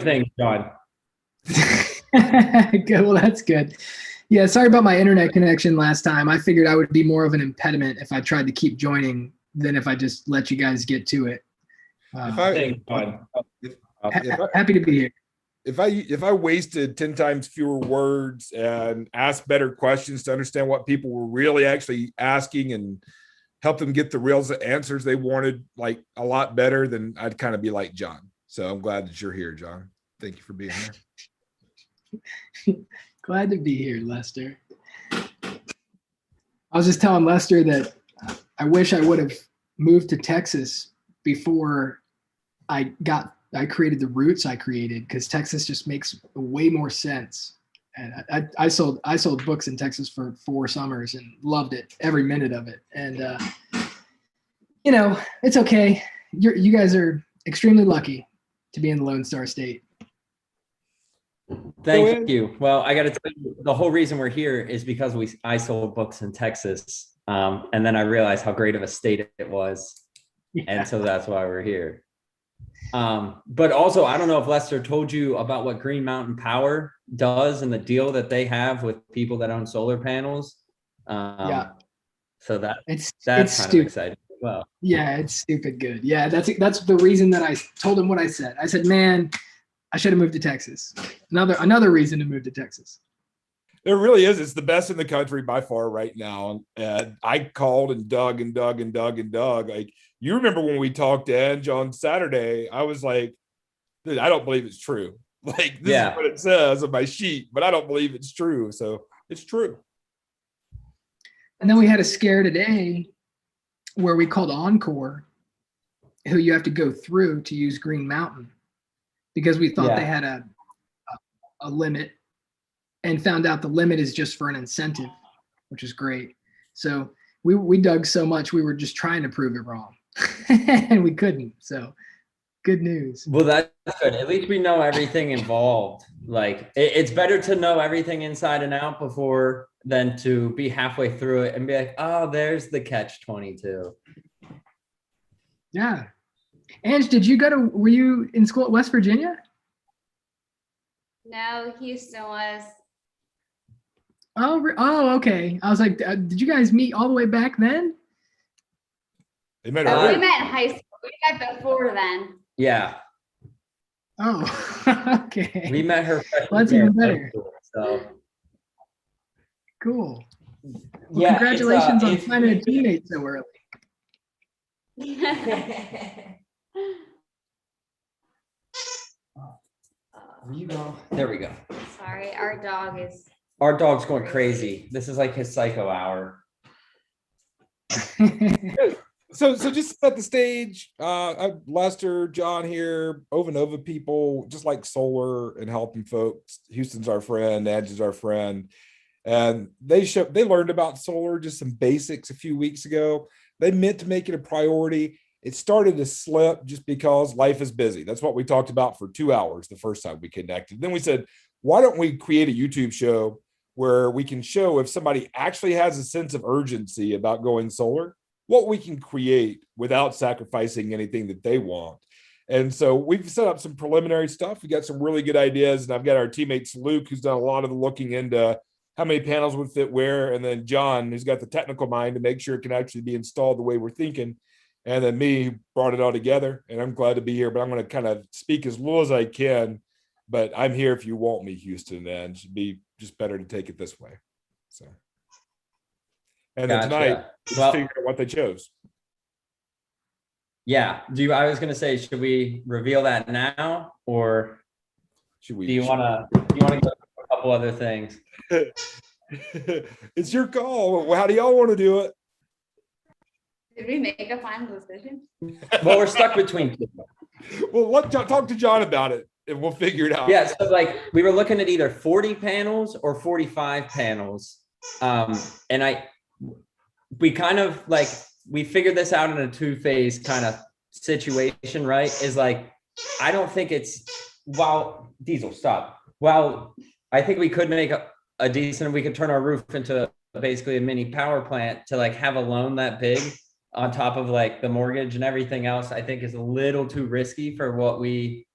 things, John. Good. Well, that's good. Yeah, sorry about my internet connection last time. I figured I would be more of an impediment if I tried to keep joining than if I just let you guys get to it. Thanks, John. Happy to be here. If I wasted 10 times fewer words and asked better questions to understand what people were really actually asking and help them get the real answers they wanted, like a lot better, then I'd kind of be like John. So I'm glad that you're here, John. Thank you for being here. Glad to be here, Lester. I was just telling Lester that I wish I would have moved to Texas before I created the roots I created, because Texas just makes way more sense. And I sold books in Texas for 4 summers and loved it, every minute of it. And it's okay. You guys are extremely lucky to be in the Lone Star State. Thank you. Well, I got to tell you, the whole reason we're here is because I sold books in Texas, and then I realized how great of a state it was, and so that's why we're here. But also, I don't know if Lester told you about what Green Mountain Power does and the deal that they have with people that own solar panels. So that's kind stupid. of exciting as well. Yeah, it's stupid good. Yeah, that's the reason that I told him what I said. I said, man, I should have moved to Texas. Another reason to move to Texas. There really is. It's the best in the country by far right now. And I called and dug and dug and dug and dug. Like, you remember when we talked to Ange on Saturday, I was like, I don't believe it's true. Like, this is what it says on my sheet, but I don't believe it's true. So it's true. And then we had a scare today where we called Encore, who you have to go through to use Green Mountain, because we thought they had a limit, and found out the limit is just for an incentive, which is great. So we dug so much, we were just trying to prove it wrong and we couldn't. So good news. Well, that's good. At least we know everything involved. Like, it's better to know everything inside and out before than to be halfway through it and be like, oh, there's the catch-22. Yeah. Ange, were you in school at West Virginia? No, Houston was. Oh, okay. I was like, did you guys meet all the way back then? They met we met in high school. We met before then. Yeah. Oh, okay. We met her. Well, that's even better. So. Cool. Well, congratulations on finding a teammate so early. There we go. Sorry, our dog's going crazy. This is like his psycho hour. So just set the stage. Lester, John here, Ovanova people, just like solar and helping folks. Houston's our friend, Edge is our friend. And they learned about solar, just some basics a few weeks ago. They meant to make it a priority. It started to slip just because life is busy. That's what we talked about for 2 hours the first time we connected. Then we said, why don't we create a YouTube show where we can show if somebody actually has a sense of urgency about going solar, what we can create without sacrificing anything that they want. And so we've set up some preliminary stuff. We got some really good ideas. And I've got our teammates, Luke, who's done a lot of the looking into how many panels would fit where. And then John, who's got the technical mind to make sure it can actually be installed the way we're thinking. And then me, who brought it all together. And I'm glad to be here, but I'm going to kind of speak as little as I can. But I'm here if you want me, Houston, and it'd be just better to take it this way. So, and then tonight, just figure out what they chose. Yeah. I was going to say, should we reveal that now, or should we? Do you want to go through a couple other things? It's your call. How do y'all want to do it? Did we make a final decision? Well, we're stuck between two. Well, talk to John about it, and we'll figure it out. Yeah, so like we were looking at either 40 panels or 45 panels. And we kind of like, we figured this out in a two-phase kind of situation, right? Is like, I don't think Diesel, stop. While I think we could make a decent, we could turn our roof into basically a mini power plant to like have a loan that big on top of like the mortgage and everything else, I think is a little too risky for what we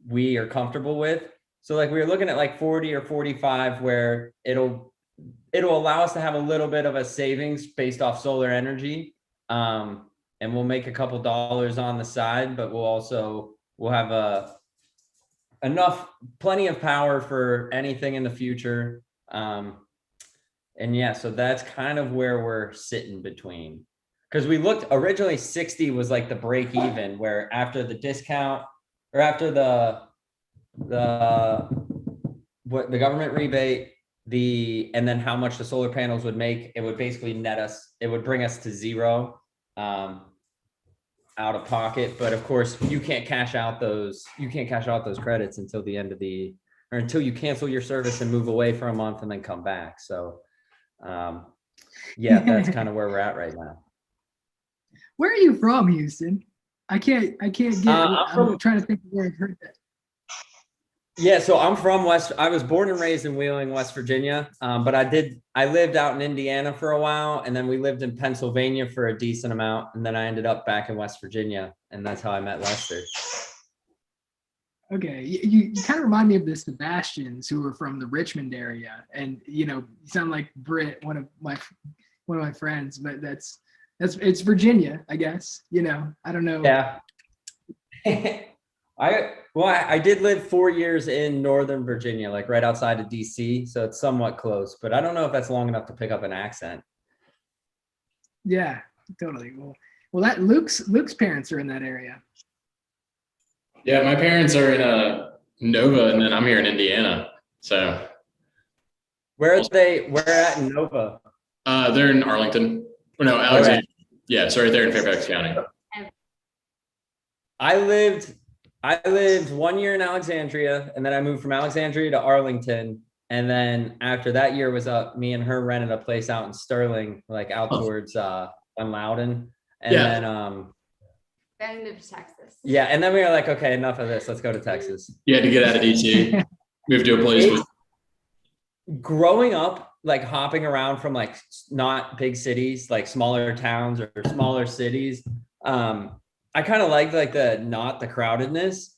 we are comfortable with. So like we were looking at like 40 or 45 where it'll allow us to have a little bit of a savings based off solar energy. And we'll make a couple dollars on the side, but we'll have plenty of power for anything in the future. And yeah, so that's kind of where we're sitting between. Because we looked originally 60 was like the break even, where after the discount or after the government rebate, and then how much the solar panels would make, it would basically net us, it would bring us to zero out of pocket. But of course you can't cash out those credits until the end of or until you cancel your service and move away for a month and then come back. So yeah, that's kind of where we're at right now. Where are you from, Houston? I can't get I'm trying to think of where I've heard that. Yeah, so I'm from I was born and raised in Wheeling, West Virginia. But I lived out in Indiana for a while, and then we lived in Pennsylvania for a decent amount. And then I ended up back in West Virginia, and that's how I met Lester. Okay, you kind of remind me of the Sebastians who were from the Richmond area, and you sound like Britt, one of my friends, but it's Virginia, I guess. I don't know. Yeah. I did live 4 years in Northern Virginia, like right outside of DC, so it's somewhat close, but I don't know if that's long enough to pick up an accent. Yeah, totally. Well, that Luke's parents are in that area. Yeah, my parents are in Nova, and then I'm here in Indiana. So Where at in Nova? they're in Arlington. Oh, no, Alexandria. Yeah, it's right there in Fairfax County. I lived 1 year in Alexandria, and then I moved from Alexandria to Arlington. And then after that year was up, me and her rented a place out in Sterling, like out towards Glen Loudon. And Then moved to Texas. yeah, and then we were like, okay, enough of this. Let's go to Texas. You had to get out of DC, move to a place with. Growing up, like hopping around from like not big cities, like smaller towns or smaller cities, I kind of liked like the crowdedness.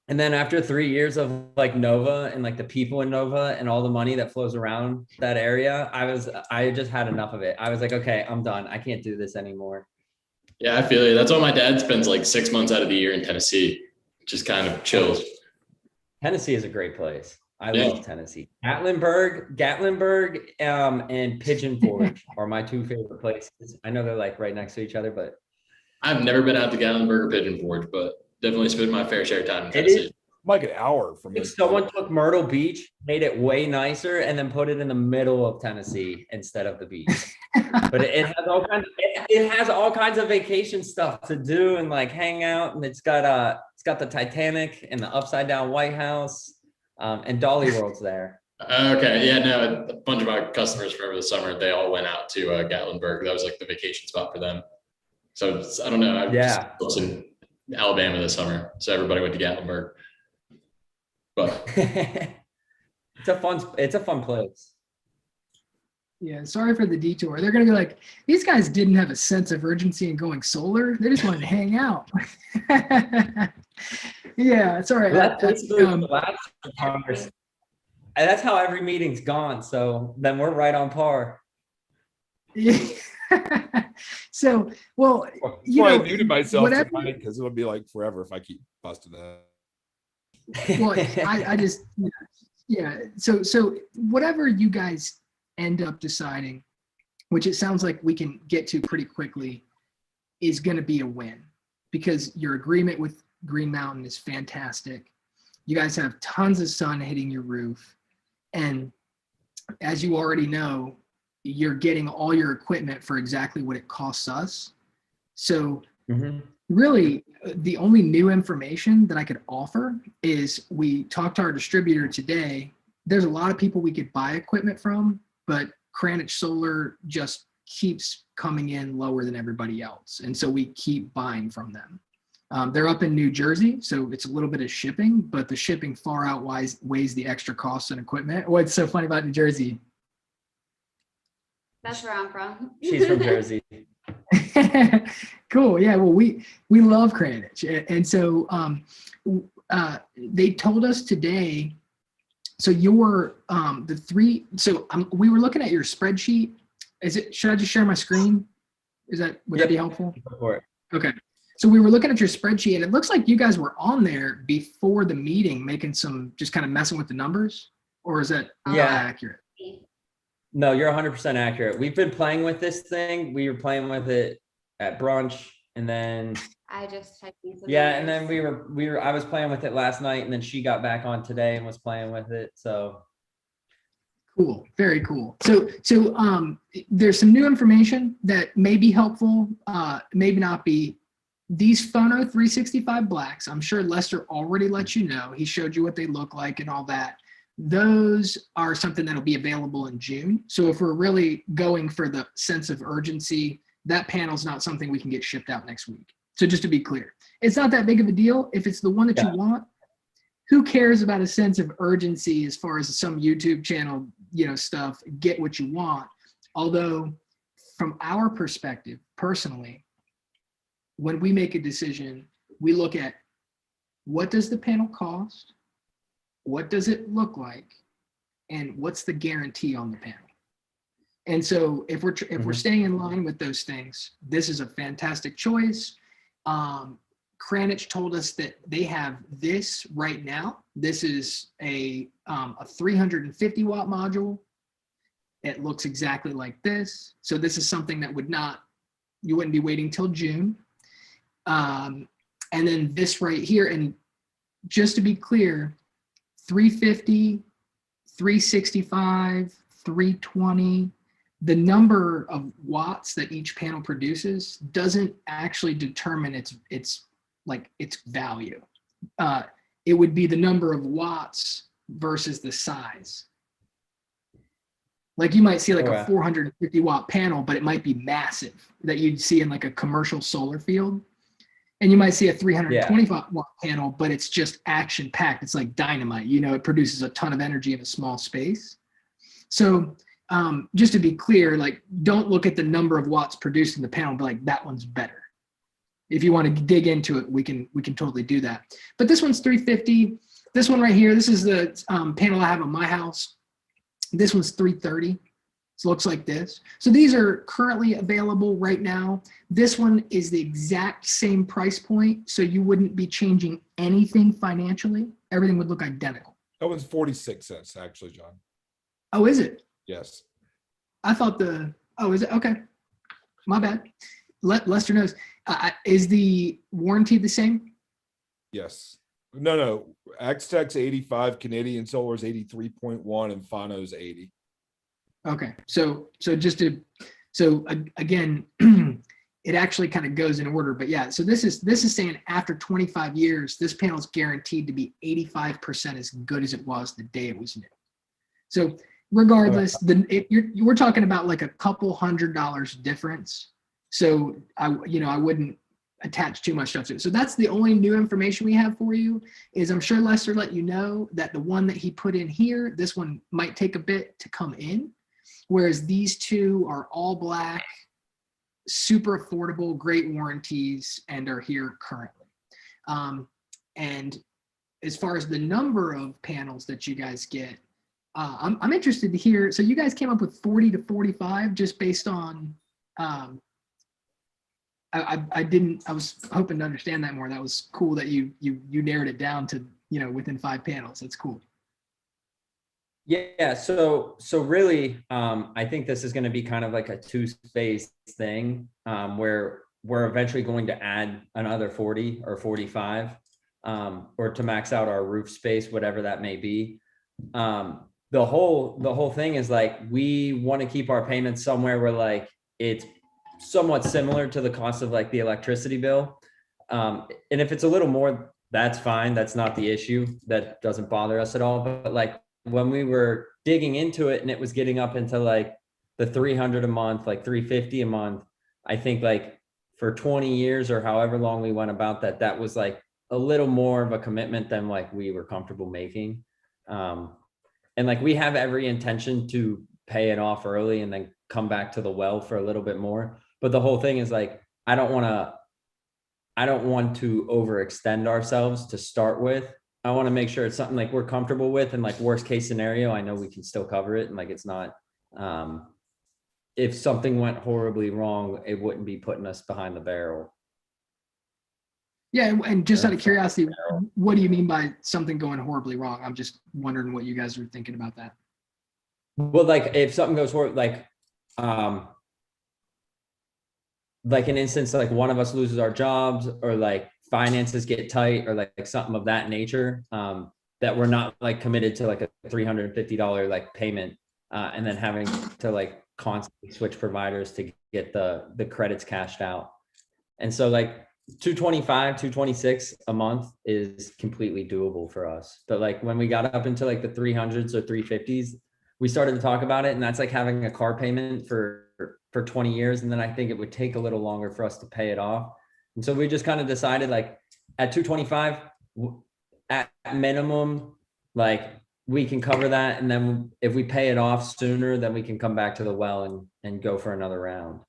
And then after 3 years of like Nova and like the people in Nova and all the money that flows around that area, I just had enough of it. I was like, okay, I'm done. I can't do this anymore. Yeah, I feel you. That's why my dad spends like 6 months out of the year in Tennessee, just kind of chills. Tennessee is a great place. I love Tennessee. Gatlinburg, and Pigeon Forge are my two favorite places. I know they're like right next to each other, but I've never been out to Gatlinburg or Pigeon Forge, but definitely spent my fair share of time in Tennessee. Like an hour from if this. someone took Myrtle Beach, made it way nicer, and then put it in the middle of Tennessee instead of the beach. But it has all kinds of vacation stuff to do and like hang out, and it's got the Titanic and the upside down White House, and Dolly World's there. Okay, yeah, no, a bunch of my customers from over the summer, they all went out to Gatlinburg. That was like the vacation spot for them. So I don't know. I was in Alabama this summer, so everybody went to Gatlinburg. But it's a fun place. Yeah, sorry for the detour. They're gonna be like, these guys didn't have a sense of urgency in going solar. They just wanted to hang out. Yeah, it's all right. And that's how every meeting's gone. So then we're right on par. Yeah. So, well, I muted myself tonight because it'll be like forever if I keep busting that. Well, I just, yeah. So whatever you guys end up deciding, which it sounds like we can get to pretty quickly, is going to be a win, because your agreement with Green Mountain is fantastic. You guys have tons of sun hitting your roof. And as you already know, you're getting all your equipment for exactly what it costs us. So really the only new information that I could offer is we talked to our distributor today. There's a lot of people we could buy equipment from, but Cranich Solar just keeps coming in lower than everybody else. And so we keep buying from them. They're up in New Jersey, so it's a little bit of shipping, but the shipping far outweighs the extra costs and equipment. What's so funny about New Jersey? That's where I'm from. She's from Jersey. Cool. Yeah. Well, we love Cranich, and so they told us today, so your, we were looking at your spreadsheet. Should I just share my screen? Would that be helpful? Go for it. Okay. So we were looking at your spreadsheet and it looks like you guys were on there before the meeting, making just kind of messing with the numbers, or is that not accurate? No, you're 100% accurate. We've been playing with this thing. We were playing with it at brunch, and then I just typed these. and then I was playing with it last night, and then she got back on today and was playing with it. So cool, very cool. So there's some new information that may be helpful, maybe not be. These Phono 365 Blacks, I'm sure Lester already let you know. He showed you what they look like and all that. Those are something that'll be available in June. So if we're really going for the sense of urgency, that panel is not something we can get shipped out next week. So just to be clear, it's not that big of a deal. If it's the one that you want, who cares about a sense of urgency as far as some YouTube channel, stuff, get what you want. Although from our perspective, personally, when we make a decision, we look at what does the panel cost? What does it look like? And what's the guarantee on the panel? And so if we're staying in line with those things, this is a fantastic choice. Kranich told us that they have this right now. This is a 350 watt module. It looks exactly like this. So this is something that you wouldn't be waiting till June. And then this right here, and just to be clear, 350, 365, 320, the number of watts that each panel produces doesn't actually determine its value. It would be the number of watts versus the size. Like you might see like a 450 watt panel, but it might be massive that you'd see in like a commercial solar field. And you might see a 325 watt panel, but it's just action packed. It's like dynamite, it produces a ton of energy in a small space. So just to be clear, like don't look at the number of watts produced in the panel, but like that one's better. If you want to dig into it, we can totally do that. But this one's 350. This one right here, this is the panel I have in my house. This one's 330. So it looks like this. So these are currently available right now. This one is the exact same price point. So you wouldn't be changing anything financially. Everything would look identical. That one's 46 cents, actually, John. Oh, is it? Yes. I thought is it? Okay. My bad. Lester knows. Is the warranty the same? Yes. No. X-Tech's 85, Canadian Solar's 83.1, and Phono's 80. Okay. So again, it actually kind of goes in order, but yeah. So this is saying after 25 years, this panel is guaranteed to be 85% as good as it was the day it was new. So regardless, we're talking about like a couple $100 difference. So I wouldn't attach too much stuff to it. So that's the only new information we have for you. Is I'm sure Lester let you know that the one that he put in here, this one might take a bit to come in, whereas these two are all black, super affordable, great warranties, and are here currently. And as far as the number of panels that you guys get, I'm interested to hear. So you guys came up with 40 to 45 just based on. I was hoping to understand that more. That was cool that you narrowed it down to within 5 panels. That's cool. Yeah. So really, I think this is going to be kind of like a 2-space thing, where we're eventually going to add another 40 or 45, or to max out our roof space, whatever that may be. The whole thing is like, we want to keep our payments somewhere where like it's somewhat similar to the cost of like the electricity bill. And if it's a little more, that's fine. That's not the issue. That doesn't bother us at all. But like when we were digging into it and it was getting up into like the 300 a month, like 350 a month, I think like for 20 years or however long we went about that, that was like a little more of a commitment than like we were comfortable making. And like we have every intention to pay it off early and then come back to the well for a little bit more. But the whole thing is like, I don't want to overextend ourselves to start with. I want to make sure it's something like we're comfortable with, and like worst case scenario, I know we can still cover it, and like it's not, if something went horribly wrong, it wouldn't be putting us behind the barrel. Yeah, and just out of That's curiosity, what do you mean by something going horribly wrong? I'm just wondering what you guys are thinking about that. Well, like if something goes horrible, like an instance, like one of us loses our jobs, or like finances get tight, or like something of that nature, that we're not like committed to like a $350 like payment, and then having to like constantly switch providers to get the credits cashed out. And so like 225, 226 a month is completely doable for us. But like when we got up into like the 300s or 350s, we started to talk about it, and that's like having a car payment for 20 years. And then I think it would take a little longer for us to pay it off. And so we just kind of decided like at 225 at minimum, like we can cover that. And then if we pay it off sooner, then we can come back to the well and go for another round.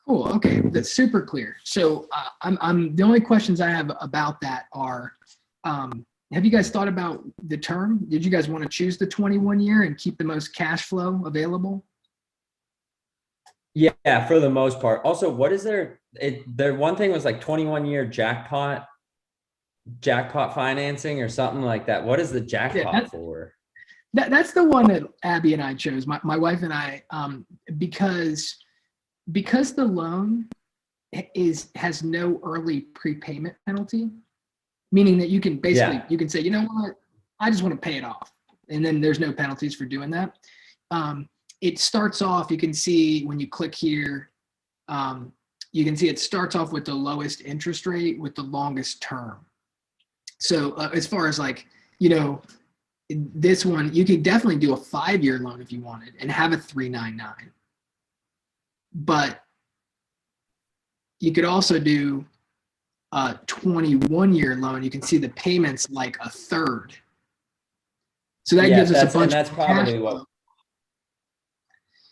Cool. Okay, that's super clear. So I'm the only questions I have about that are, have you guys thought about the term? Did you guys want to choose the 21 year and keep the most cash flow available? Yeah, for the most part. Also, what is there? Their one thing was like 21-year jackpot financing or something like that. What is the jackpot for? That's the one that Abby and I chose. My wife and I, because the loan has no early prepayment penalty, meaning that you can basically, you can say, you know what, I just want to pay it off. And then there's no penalties for doing that. It starts off, you can see when you click here, you can see it starts off with the lowest interest rate with the longest term. So as far as like, you know, this one, you could definitely do a 5-year loan if you wanted and have a 399. But you could also do a 21-year loan. You can see the payments like a third. So that gives us a bunch. That's probably what.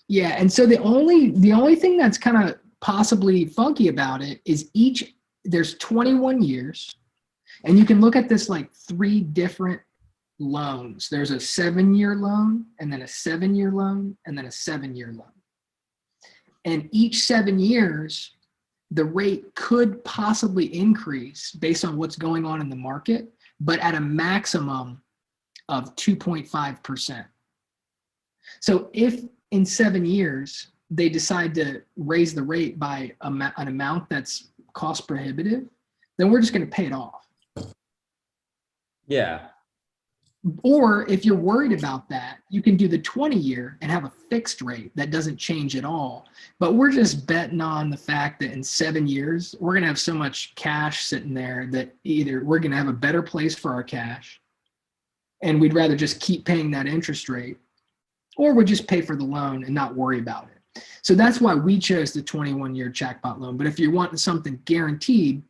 Yeah, and so the only thing that's kind of possibly funky about it is there's 21 years, and you can look at this like 3 different loans. There's a 7-year loan, and then a 7-year loan, and then a 7-year loan. And each 7 years, the rate could possibly increase based on what's going on in the market, but at a maximum of 2.5%. So if in 7 years, they decide to raise the rate by an amount that's cost prohibitive, then we're just going to pay it off. Yeah. Or if you're worried about that, you can do the 20-year and have a fixed rate that doesn't change at all. But we're just betting on the fact that in 7 years, we're going to have so much cash sitting there that either we're going to have a better place for our cash, and we'd rather just keep paying that interest rate, or we'd just pay for the loan and not worry about it. So that's why we chose the 21-year jackpot loan. But if you're wanting something guaranteed,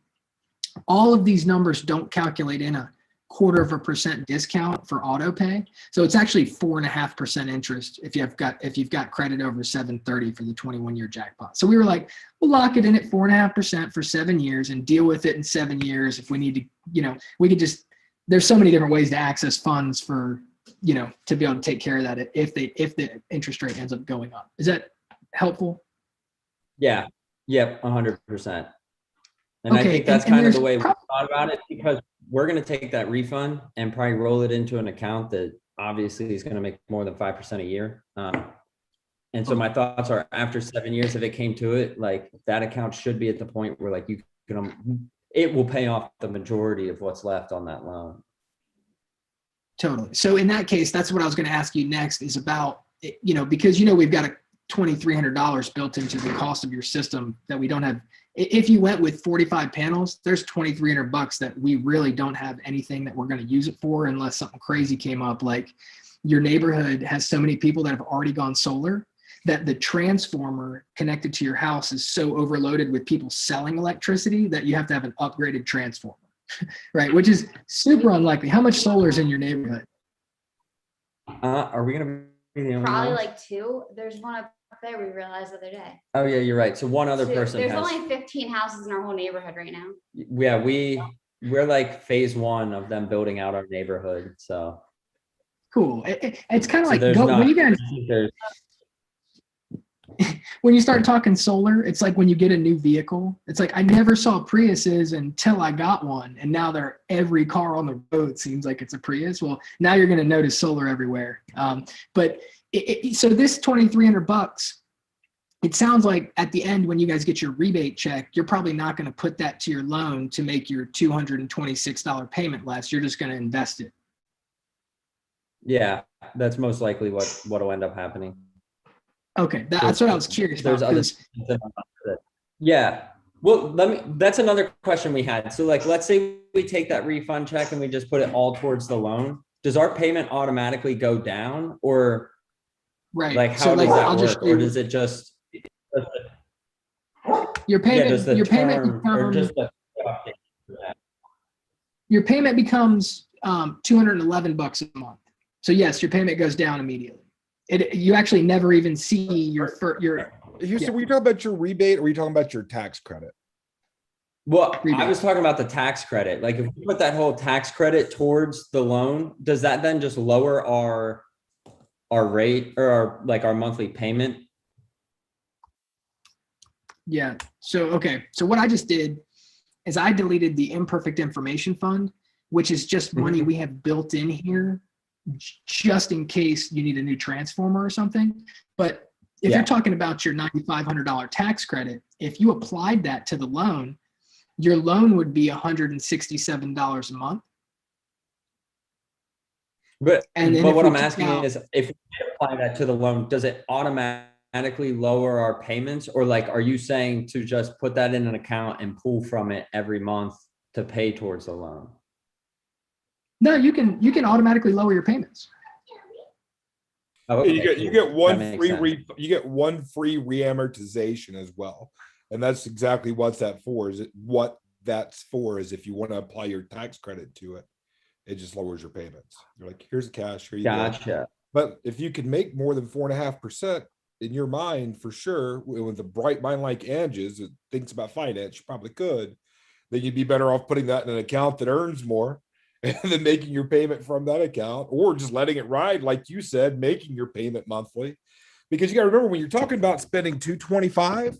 all of these numbers don't calculate in a 0.25% discount for auto pay. So it's actually 4.5% interest if you've got credit over 730 for the 21-year jackpot. So we were like, we'll lock it in at 4.5% for 7 years and deal with it in 7 years. If we need to, you know, we could just, there's so many different ways to access funds for, you know, to be able to take care of that if the interest rate ends up going up. Is that helpful? Yeah. Yep. 100%. And Okay, I think that's kind of the way we thought about it, because we're going to take that refund and probably roll it into an account that obviously is going to make more than 5% a year. And so my thoughts are, after 7 years, if it came to it, like that account should be at the point where like you can, it will pay off the majority of what's left on that loan. Totally. So in that case, that's what I was going to ask you next is about, you know, because, you know, we've got a $2,300 built into the cost of your system that we don't have. If you went with 45 panels, there's $2,300 that we really don't have anything that we're going to use it for unless something crazy came up. Like your neighborhood has so many people that have already gone solar that the transformer connected to your house is so overloaded with people selling electricity that you have to have an upgraded transformer, right? Which is super unlikely. How much solar is in your neighborhood? Are we going to be the only Probably ones? like 2. There's one up there we realized the other day. Oh yeah, you're right. So one other 2. person There's has, only 15 houses in our whole neighborhood right now. yeah, we we're like phase one of them building out our neighborhood. So Cool. It's kind of like there's when you guys there's when you start talking solar, it's like when you get a new vehicle. It's like I never saw Priuses until I got one, and now they're every car on the road seems like it's a Prius. Well, now you're going to notice solar everywhere. But so this $2,300, it sounds like at the end when you guys get your rebate check, you're probably not going to put that to your loan to make your $226 payment less. You're just going to invest it. yeah, that's most likely what'll end up happening. Okay, that's what I was curious about. There's other 'cause- yeah. Well, that's another question we had. So like, let's say we take that refund check and we just put it all towards the loan. Does our payment automatically go down, or right. like, how So, does that I'll just work? Or does it just, your payment, does the your payment term, or becomes, just the, your payment becomes $211 a month. So yes, your payment goes down immediately. You actually never even see your Houston, were you talking about your rebate or were you talking about your tax credit? well, I Rebate. was talking about the tax credit. Like, if we put that whole tax credit towards the loan, does that then just lower our rate or our monthly payment? Yeah. So, okay. So what I just did is I deleted the imperfect information fund, which is just money we have built in here just in case you need a new transformer or something. But if Yeah. you're talking about your $9,500 tax credit, if you applied that to the loan, your loan would be $167 a month. But And then but if what we I'm took asking out- is, if we apply that to the loan, does it automatically lower our payments? Or like, are you saying to just put that in an account and pull from it every month to pay towards the loan? No, you can automatically lower your payments. Oh, You okay, get cool. one That makes free sense. you get one free reamortization as well. And that's exactly what that's for. Is if you want to apply your tax credit to it, it just lowers your payments. You're like, here's the cash, here you go. Gotcha. But if you can make more than 4.5% in your mind, for sure, with a bright mind like Angie's that thinks about finance, you probably could, then you'd be better off putting that in an account that earns more and then making your payment from that account, or just letting it ride, like you said, making your payment monthly. Because you got to remember, when you're talking about spending $225,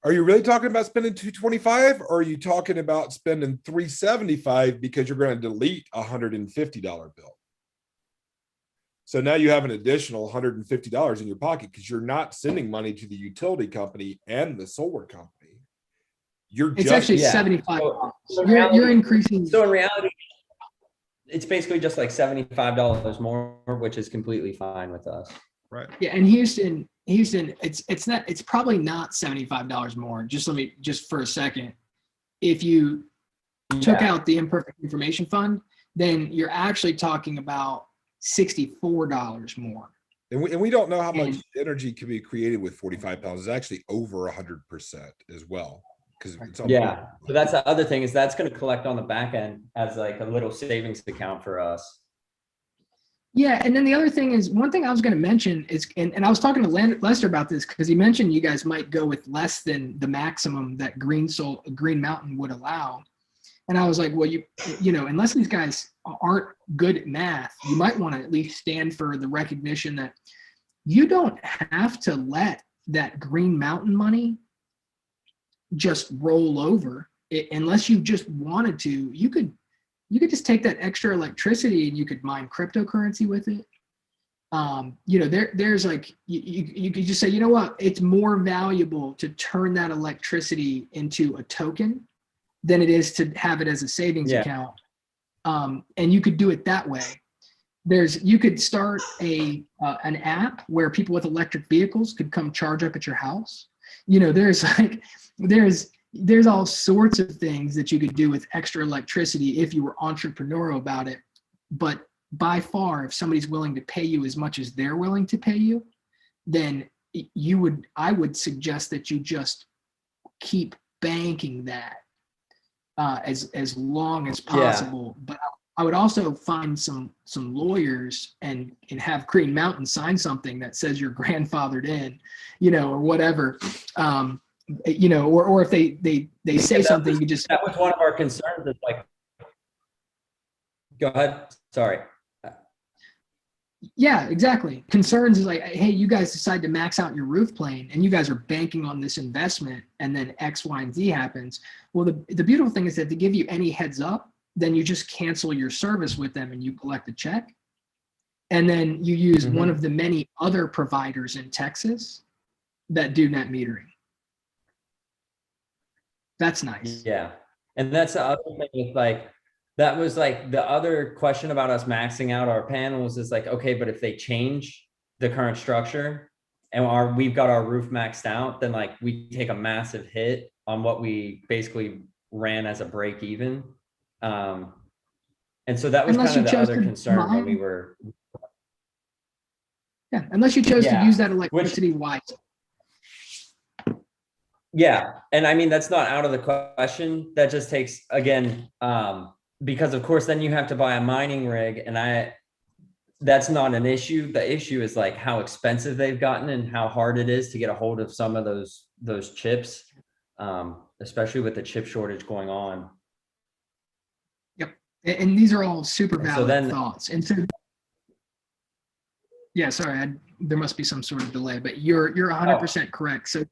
are you really talking about spending $225, or are you talking about spending $375 because you're going to delete a $150 bill? So now you have an additional $150 in your pocket because you're not sending money to the utility company and the solar company. You're It's just actually yeah. $75. So You're increasing. So in reality, it's basically just like $75 more, which is completely fine with us. right. Yeah, and Houston, it's probably not $75 more. Just for a second. If you took Yeah. out the imperfect information fund, then you're actually talking about $64 more. And we don't know how much And- energy can be created with 45 pounds. It's actually over 100% as well. Because it's on Yeah. So that's the other thing, is that's going to collect on the back end as like a little savings account for us. Yeah, and then the other thing is, one thing I was going to mention is, and I was talking to Lester about this because he mentioned you guys might go with less than the maximum that Green Mountain would allow. And I was like, well, you know, unless these guys aren't good at math, you might want to at least stand for the recognition that you don't have to let that Green Mountain money just roll over unless you just wanted to. You could just take that extra electricity and you could mine cryptocurrency with it. You know, there's like, you could just say, you know what, it's more valuable to turn that electricity into a token than it is to have it as a savings Yeah. account. And you could do it that way. You could start an app where people with electric vehicles could come charge up at your house. You know, there's all sorts of things that you could do with extra electricity if you were entrepreneurial about it. But by far, if somebody's willing to pay you as much as they're willing to pay you, then I would suggest that you just keep banking that as long as possible. But I would also find some lawyers and have Green Mountain sign something that says you're grandfathered in, you know, or whatever. you know, or if they say that something, was- you just, That was one of our concerns. Is like, go ahead. Sorry. yeah, exactly. Concerns is like, hey, you guys decide to max out your roof plane and you guys are banking on this investment and then X, Y, and Z happens. Well, the beautiful thing is that to give you any heads up, then you just cancel your service with them and you collect a check. And then you use one of the many other providers in Texas that do net metering. That's nice. Yeah. And that's the other thing with like, that was like the other question about us maxing out our panels is like, okay, but if they change the current structure and we've got our roof maxed out, then like we take a massive hit on what we basically ran as a break even. And so that was Unless kind of you the chose other to concern when mine. we were, Yeah, unless you chose to Yeah, use that electricity wisely. yeah. And I mean, that's not out of the question. That just takes, again, because of course, then you have to buy a mining rig and that's not an issue. The issue is like how expensive they've gotten and how hard it is to get a hold of some of those chips, especially with the chip shortage going on. And these are all super And so valid then- thoughts. And so, yeah, sorry, there must be some sort of delay, but you're 100% correct. So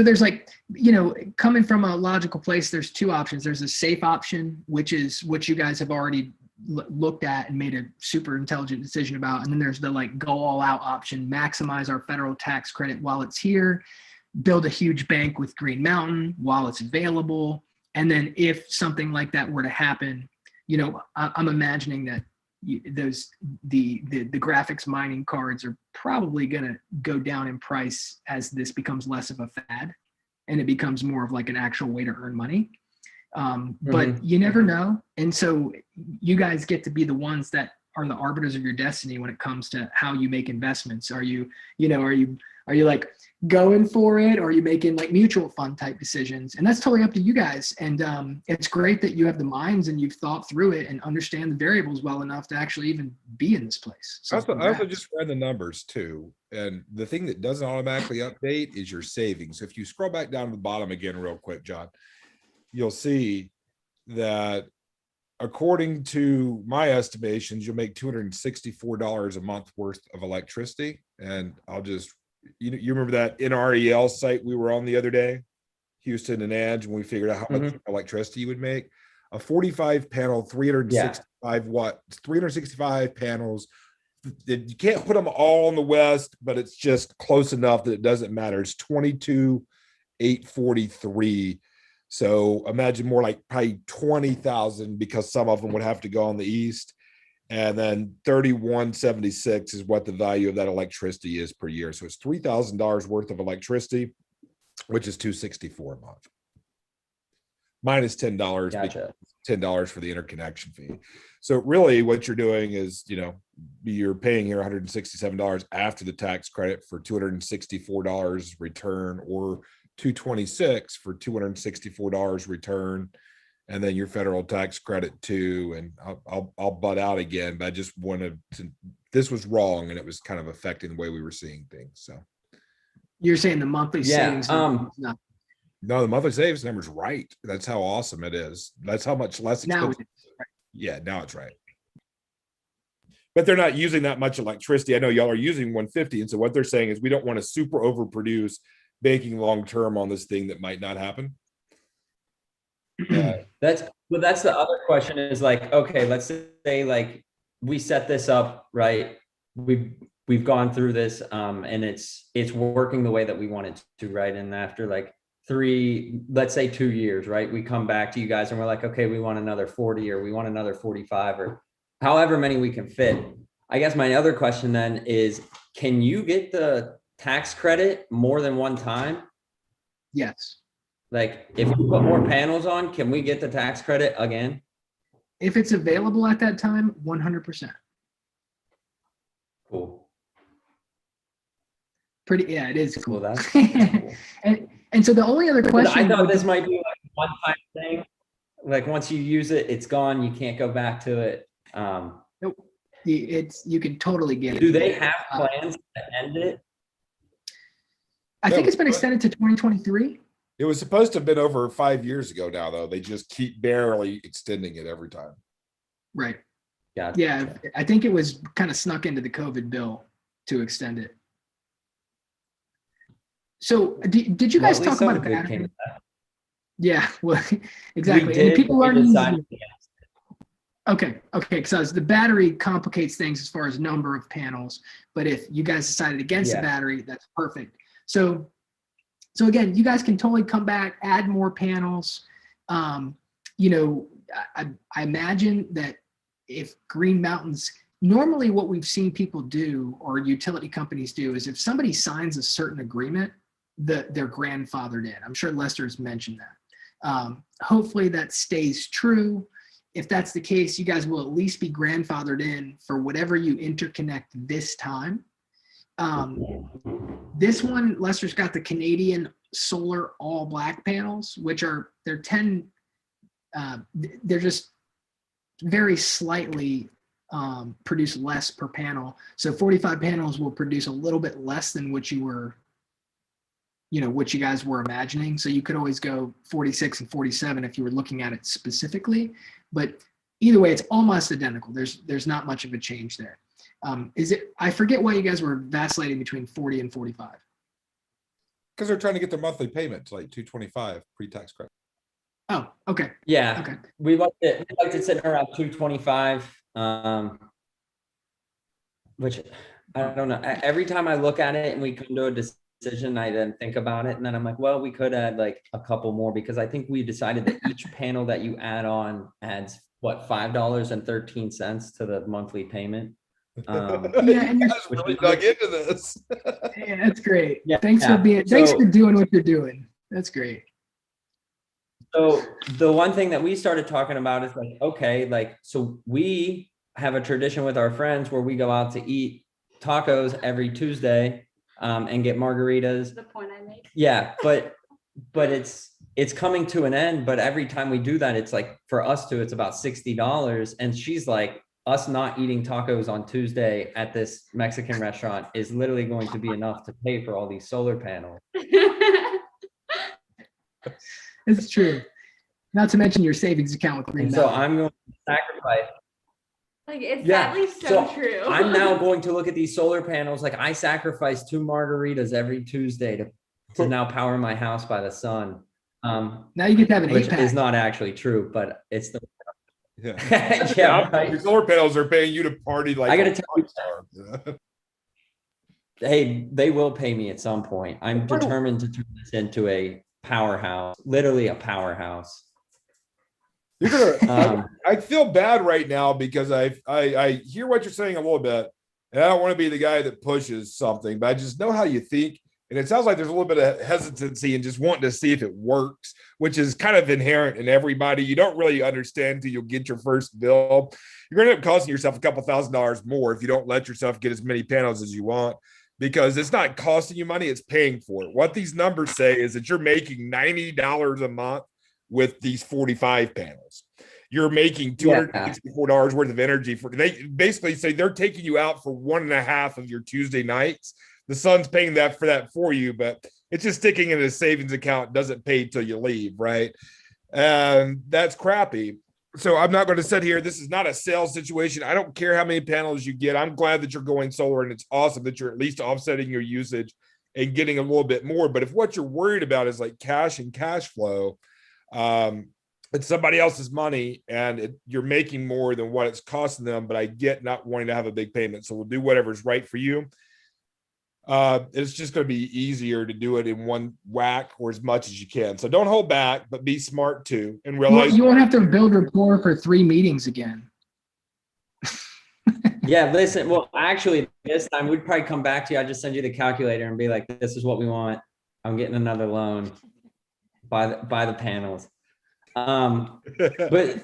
there's like, you know, coming from a logical place, there's two options. There's a safe option, which is what you guys have already looked at and made a super intelligent decision about. And then there's the like go all out option, maximize our federal tax credit while it's here, build a huge bank with Green Mountain while it's available. And then if something like that were to happen, you know, I'm imagining that the graphics mining cards are probably going to go down in price as this becomes less of a fad and it becomes more of like an actual way to earn money. But you never know. And so you guys get to be the ones that are the arbiters of your destiny when it comes to how you make investments. Are you like going for it, or are you making like mutual fund type decisions? And that's totally up to you guys. And it's great that you have the minds and you've thought through it and understand the variables well enough to actually even be in this place. So I also congrats. just ran the numbers too. And the thing that doesn't automatically update is your savings. If you scroll back down to the bottom again real quick, John, you'll see that according to my estimations, you'll make $264 a month worth of electricity. And I'll just, you remember that NREL site we were on the other day, Houston and Edge, when we figured out how much electricity you would make? A 45 panel, 365 watt, 365 panels. You can't put them all in the West, but it's just close enough that it doesn't matter. It's 22,843. So imagine more like probably 20,000, because some of them would have to go on the East. And then 3176 is what the value of that electricity is per year. So it's $3,000 worth of electricity, which is $264 a month. Minus $10, Gotcha. $10 for the interconnection fee. So really what you're doing is, you're paying here $167 after the tax credit for $264 return, or $226 for $264 return, and then your federal tax credit too. And I'll butt out again, but I just wanted to, this was wrong and it was kind of affecting the way we were seeing things. So You're saying the monthly savings. no, the monthly savings number is right. That's how awesome it is. That's how much less Now expensive. Yeah, now it's right. But they're not using that much electricity. I know y'all are using 150. And so what they're saying is we don't want to super overproduce banking long-term on this thing that might not happen. That's the other question is like, okay, let's say like we set this up, right? We've gone through this and it's working the way that we want it to, right? And after like let's say 2 years, right? We come back to you guys and we're like, okay, we want another 40 or we want another 45 or however many we can fit. I guess my other question then is, can you get the tax credit more than one time? Yes. Like if you put more panels on, can we get the tax credit again? If it's available at that time, 100%. Cool. Yeah, it is cool. Well, that's cool. And so the only other question I thought would this be- might be like a one-time thing. Like once you use it, it's gone. You can't go back to it. you can totally get it. Do they have plans to end it? I think it's been extended to 2023. It was supposed to have been over 5 years ago now, though. They just keep barely extending it every time. Right. Yeah. Yeah, I think it was kind of snuck into the COVID bill to extend it. So did you guys Well, at talk least about a something good came battery? of that. Yeah, well, exactly. We And people we aren't using decided it. Okay, because the battery complicates things as far as number of panels, but if you guys decided against the Yeah. battery, that's perfect. So again, you guys can totally come back, add more panels. You know, I imagine that if Green Mountains, normally what we've seen people do or utility companies do is if somebody signs a certain agreement, they're grandfathered in. I'm sure Lester's mentioned that. Hopefully that stays true. If that's the case, you guys will at least be grandfathered in for whatever you interconnect this time. This one, Lester's got the Canadian Solar all black panels, which are, they're just very slightly produce less per panel. So 45 panels will produce a little bit less than what you were, what you guys were imagining. So you could always go 46 and 47 if you were looking at it specifically, but either way, it's almost identical. There's not much of a change there. I forget why you guys were vacillating between 40 and 45. Because they're trying to get their monthly payment to like 225 pre-tax credit. Oh, okay. Yeah. Okay. We liked it sitting around 225. Which I don't know. Every time I look at it and we come to a decision, I then think about it and then I'm like, well, we could add like a couple more because I think we decided that each panel that you add on adds what, $5.13 to the monthly payment. Yeah, and You guys really dug into this. Yeah, that's great. Yeah, Thanks yeah. thanks So- for doing what you're doing. That's great. So the one thing that we started talking about is like, okay, like, so we have a tradition with our friends where we go out to eat tacos every Tuesday and get margaritas. The point I made. Yeah, but it's coming to an end, but every time we do that, it's like for us two, it's about $60. And she's like, us not eating tacos on Tuesday at this Mexican restaurant is literally going to be enough to pay for all these solar panels. It's true. Not to mention your savings account with Green And so Mountain. I'm going to sacrifice. Like, it's Yeah, sadly so so true. I'm now going to look at these solar panels. Like I sacrifice 2 margaritas every Tuesday to now power my house by the sun. Now you get to have an Which 8-pack. is not actually true, but it's the Yeah. yeah, right. Your solar panels are paying you to party like I gotta a tell you, rock star. Hey, they will pay me at some point. I'm determined to turn this into a powerhouse, literally a powerhouse. You're gonna. Um, I feel bad right now because I hear what you're saying a little bit, and I don't want to be the guy that pushes something, but I just know how you think, and it sounds like there's a little bit of hesitancy and just wanting to see if it works, which is kind of inherent in everybody. You don't really understand until you get your first bill. You're going to end up costing yourself a couple $1,000s more if you don't let yourself get as many panels as you want, because it's not costing you money, it's paying for it. What these numbers say is that you're making $90 a month with these 45 panels. You're making $264 worth of energy for, they basically say they're taking you out for 1.5 of your Tuesday nights. The sun's paying for that for you, but it's just sticking in a savings account, doesn't pay till you leave, right? That's crappy. So I'm not going to sit here. This is not a sales situation. I don't care how many panels you get. I'm glad that you're going solar, and it's awesome that you're at least offsetting your usage and getting a little bit more. But if what you're worried about is like cash and cash flow, it's somebody else's money and you're making more than what it's costing them. But I get not wanting to have a big payment. So we'll do whatever's right for you. It's just going to be easier to do it in one whack or as much as you can. So don't hold back, but be smart too, and realize You won't have to build rapport for 3 meetings again. yeah, listen, well, actually this time we'd probably come back to you. I'd just send you the calculator and be like, this is what we want. I'm getting another loan. Buy the panels. But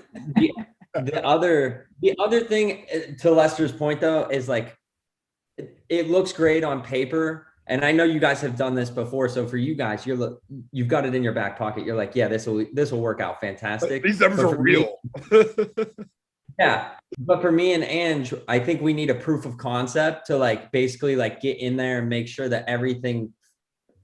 the other thing, to Lester's point though, is like, it looks great on paper, and I know you guys have done this before. So for you guys, you've got it in your back pocket. You're like, yeah, this will work out fantastic. these numbers But are for me- real. yeah, but for me and Ange, I think we need a proof of concept to like basically like get in there and make sure that everything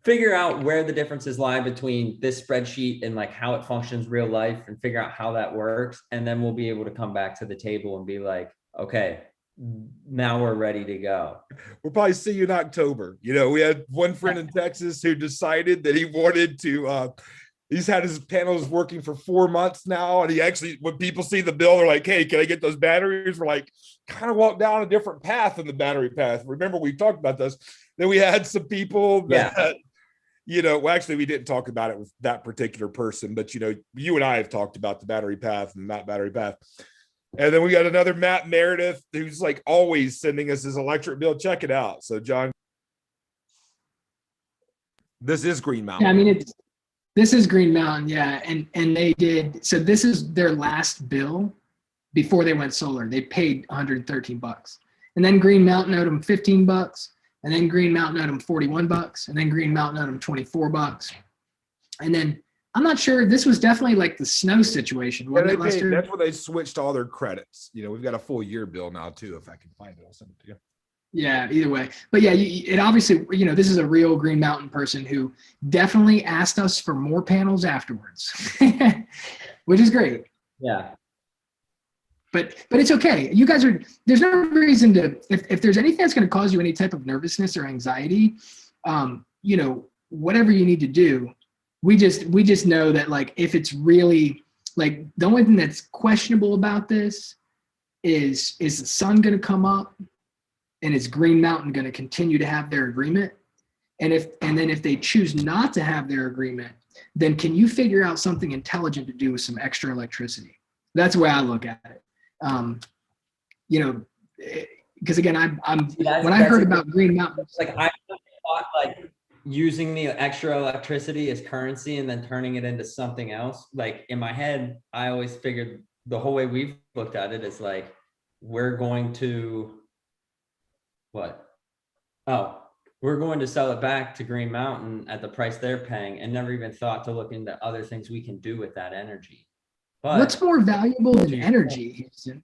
figure out where the differences lie between this spreadsheet and like how it functions real life and figure out how that works. And then we'll be able to come back to the table and be like, okay, now we're ready to go. We'll probably see you in October. You know, we had one friend in Texas who decided that he wanted to, he's had his panels working for 4 months now. And he actually, when people see the bill, they're like, hey, can I get those batteries? We're like, kind of walk down a different path in the battery path. Remember, we talked about this. Then we had some people that, you know, well, actually, we didn't talk about it with that particular person, but, you know, you and I have talked about the battery path and not battery path. And then we got another Matt Meredith who's like always sending us his electric bill. Check it out. So, John, this is Green Mountain. Yeah, I mean, this is Green Mountain, yeah, and they did. So this is their last bill before they went solar. They paid $113, and then Green Mountain owed them $15, and then Green Mountain owed them $41, and then Green Mountain owed them $24, and then I'm not sure. This was definitely like the snow situation, wasn't it, Lester? That's when they switched all their credits. You know, we've got a full year bill now too. If I can find it, I'll send it to you. Yeah, either way. But yeah, it obviously, you know, this is a real Green Mountain person who definitely asked us for more panels afterwards, which is great. Yeah. But it's okay. You guys there's no reason to, if there's anything that's going to cause you any type of nervousness or anxiety, you know, whatever you need to do, we just know that, like, if it's really, like, the only thing that's questionable about this is the sun going to come up, and is Green Mountain going to continue to have their agreement? And then if they choose not to have their agreement, then can you figure out something intelligent to do with some extra electricity? That's the way I look at it. You know, because again, when I heard about Green Mountain, like I thought like using the extra electricity as currency and then turning it into something else. Like in my head, I always figured the whole way we've looked at it is like, we're going to we're going to sell it back to Green Mountain at the price they're paying, and never even thought to look into other things we can do with that energy. But what's more valuable than energy, Houston?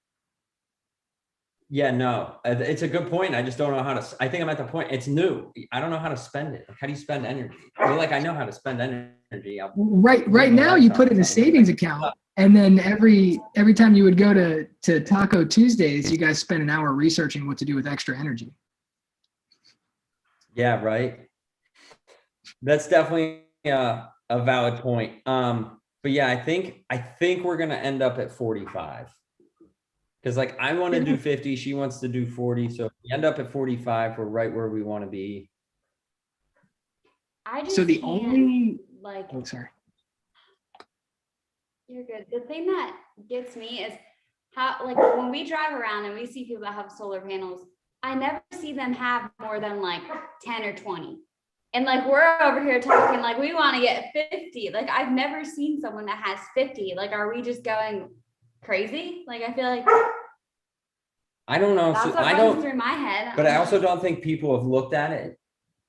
Yeah, no, it's a good point. I just don't know how to, I think I'm at the point, it's new. I don't know how to spend it. Like, how do you spend energy? Well, like, I know how to spend energy. Right now you put it in a savings account, and then every time you would go to Taco Tuesdays, you guys spend an hour researching what to do with extra energy. Yeah, right. That's definitely a valid point. But yeah, I think we're gonna end up at 45. Because like I want to do 50, she wants to do 40. So if we end up at 45, we're right where we want to be. I just So the can't, only like, oh sorry. you're good. The thing that gets me is how, like, when we drive around and we see people that have solar panels, I never see them have more than like 10 or 20. And like, we're over here talking like we want to get 50. Like, I've never seen someone that has 50. Like, are we just going crazy? Like, I feel like I don't know. that's So what I runs don't, through my head. but I also don't think people have looked at it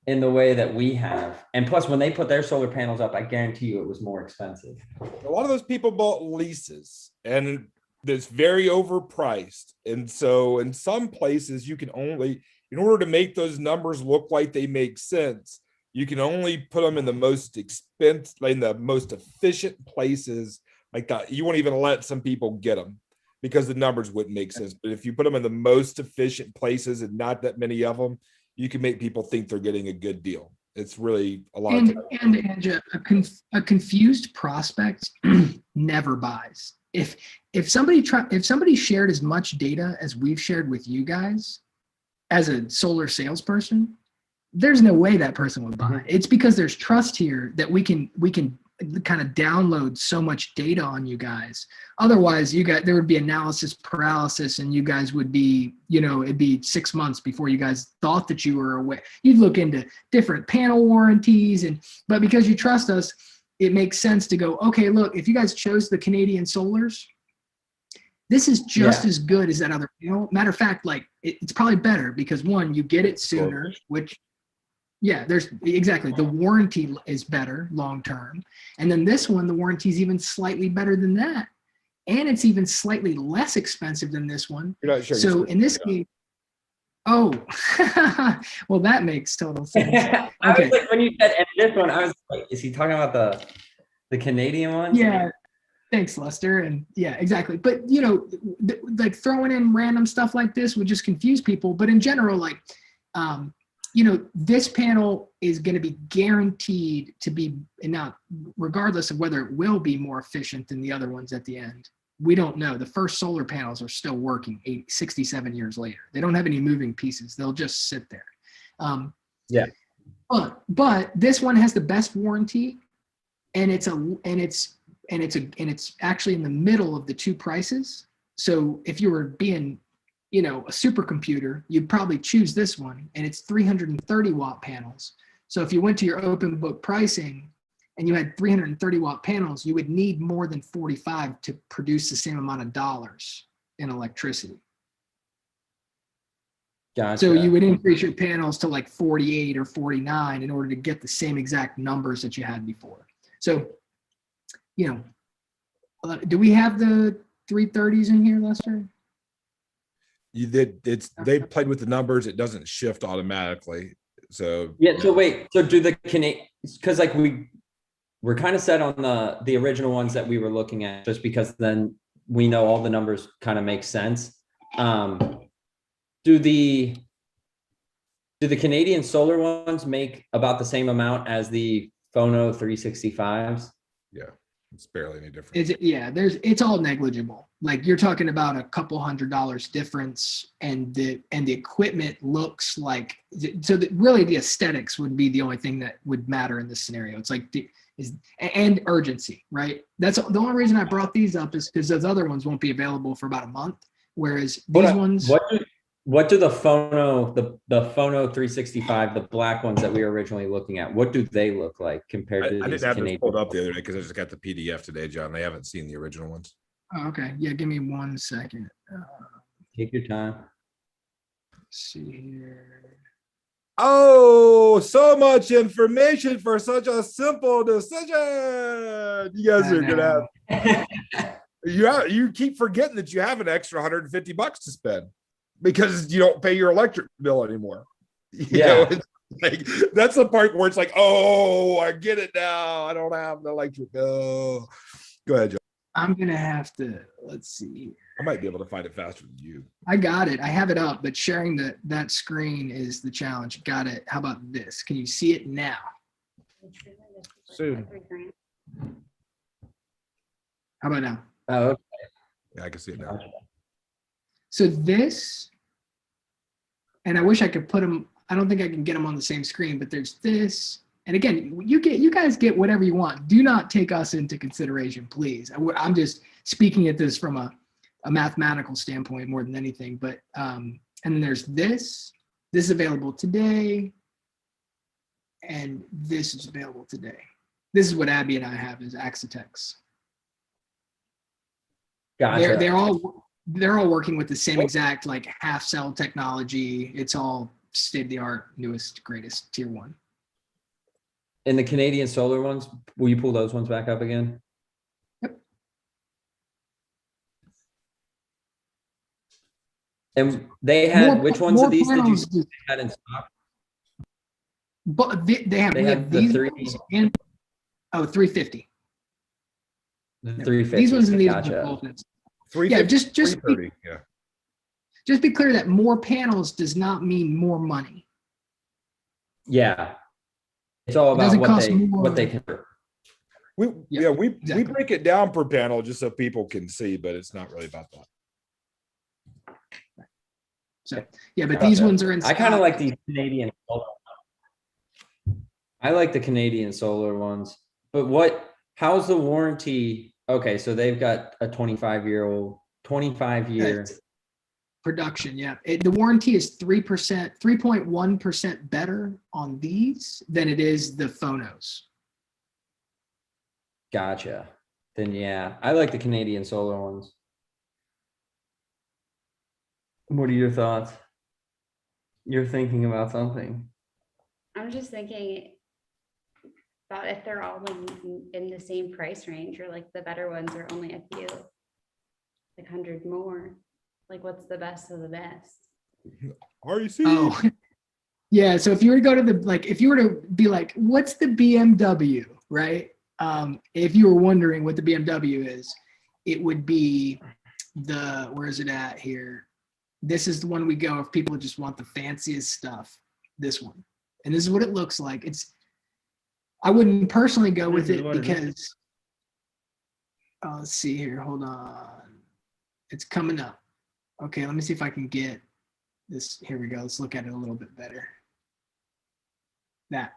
in the way that we have. And plus, when they put their solar panels up, I guarantee you it was more expensive. A lot of those people bought leases, and it's very overpriced. And so in some places you can only, in order to make those numbers look like they make sense, you can only put them in the most expensive, in the most efficient places. Like that, you won't even let some people get them because the numbers wouldn't make sense. But if you put them in the most efficient places and not that many of them, you can make people think they're getting a good deal. It's really a lot. And a confused prospect never buys. If somebody shared as much data as we've shared with you guys as a solar salesperson, there's no way that person would buy. It's because there's trust here that we can kind of download so much data on you guys. Otherwise, there would be analysis paralysis, and you guys would be, it'd be 6 months before you guys thought that you were aware. You'd look into different panel warranties, but because you trust us, it makes sense to go, okay, look, if you guys chose the Canadian Solars, this is just as good as that other, matter of fact, like it's probably better because one, you get it sooner, which there's exactly, the warranty is better long-term. And then this one, the warranty is even slightly better than that. And it's even slightly less expensive than this one. You're not sure. So in this case, Oh, well, that makes total sense. I Okay. was like, when you said, and this one, I was like, is he talking about the Canadian ones? Yeah. Thanks, Lester. And yeah, exactly. But you know, like throwing in random stuff like this would just confuse people. But in general, like, you know, this panel is going to be guaranteed to be, and now, regardless of whether it will be more efficient than the other ones at the end, we don't know. The first solar panels are still working 67 years later. They don't have any moving pieces. They'll just sit there. Yeah. But this one has the best warranty, and it's actually in the middle of the two prices. So if you were being, you know, a supercomputer, you'd probably choose this one, and it's 330 watt panels. So if you went to your open book pricing and you had 330 watt panels, you would need more than 45 to produce the same amount of dollars in electricity. Gotcha. So you would increase your panels to like 48 or 49 in order to get the same exact numbers that you had before. So, you know, do we have the 330s in here, Lester? They played with the numbers. It doesn't shift automatically. So Yeah. So wait. So do the Canadian? Because like we're kind of set on the original ones that we were looking at, just because then we know all the numbers kind of make sense. Do the Canadian solar ones make about the same amount as the Phono 365s? yeah, it's barely any different. It's all negligible. Like you're talking about a couple $100 difference, and the equipment looks like, so really the aesthetics would be the only thing that would matter in this scenario. It's like and urgency, right? That's the only reason I brought these up, is because those other ones won't be available for about a month, whereas these ones. What do the Phono, the Phono 365, the black ones that we were originally looking at, what do they look like compared to I these didn't have this Canadian? pulled up the other day because I just got the PDF today, John. They haven't seen the original ones. Oh, okay, yeah, give me 1 second. Take your time. Let's see here. Oh, so much information for such a simple decision. You guys are gonna have you keep forgetting that you have an extra $150 to spend because you don't pay your electric bill anymore. You know, it's like, that's the part where it's like, oh, I get it now. I don't have an electric bill. Go ahead, John. I'm gonna have to, let's see. I might be able to find it faster than you. I got it. I have it up, but sharing that screen is the challenge. Got it. How about this? Can you see it now? Soon. How about now? Oh, okay. Yeah, I can see it now. So this, and I wish I could put them, I don't think I can get them on the same screen, but there's this. And again, you guys get whatever you want. Do not take us into consideration, please. I'm just speaking at this from a mathematical standpoint more than anything. But and then there's this. This is available today, and this is available today. This is what Abby and I have as Axitex. Gotcha. They're all working with the same exact like half cell technology. It's all state of the art, newest, greatest, tier 1. And the Canadian solar ones, will you pull those ones back up again? Yep. And they had, which ones of these did you see they had in stock? But they have the these 3 ones and 350. The 350. These ones and these Gotcha. are both. Yeah, just be, yeah. Just be clear that more panels does not mean more money. Yeah. It's all about what they can. We exactly. break it down per panel just so people can see, but it's not really about that. So yeah, but these ones are in stock. I kind of like these Canadian solar. I like the Canadian solar ones, but how's the warranty? Okay, so they've got a 25 year production. Yeah, the warranty is 3.1% better on these than it is the Phonos. Gotcha. Then yeah, I like the Canadian solar ones. What are your thoughts? You're thinking about something. I'm just thinking about if they're all in the same price range, or like the better ones are only a few, like 100 more. Like what's the best of the best? REC. Oh, yeah. So if you were to go to if you were to be like, what's the BMW, right? If you were wondering what the BMW is, it would be where is it at here? This is the one we go if people just want the fanciest stuff. This one, and this is what it looks like. I wouldn't personally go with it because. Let's see here. Hold on. It's coming up. Okay, let me see if I can get this. Here we go. Let's look at it a little bit better. That.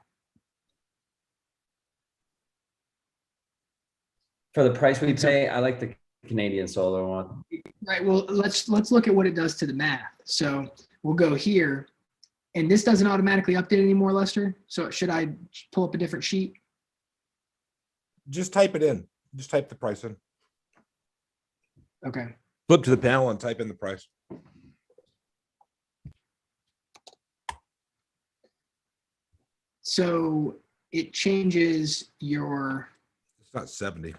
For the price we pay, I like the Canadian Solar one. Right. Well, let's look at what it does to the math. So we'll go here, and this doesn't automatically update anymore, Lester. So should I pull up a different sheet? Just type it in. Just type the price in. Okay. Flip to the panel and type in the price. So it changes your It's not 70.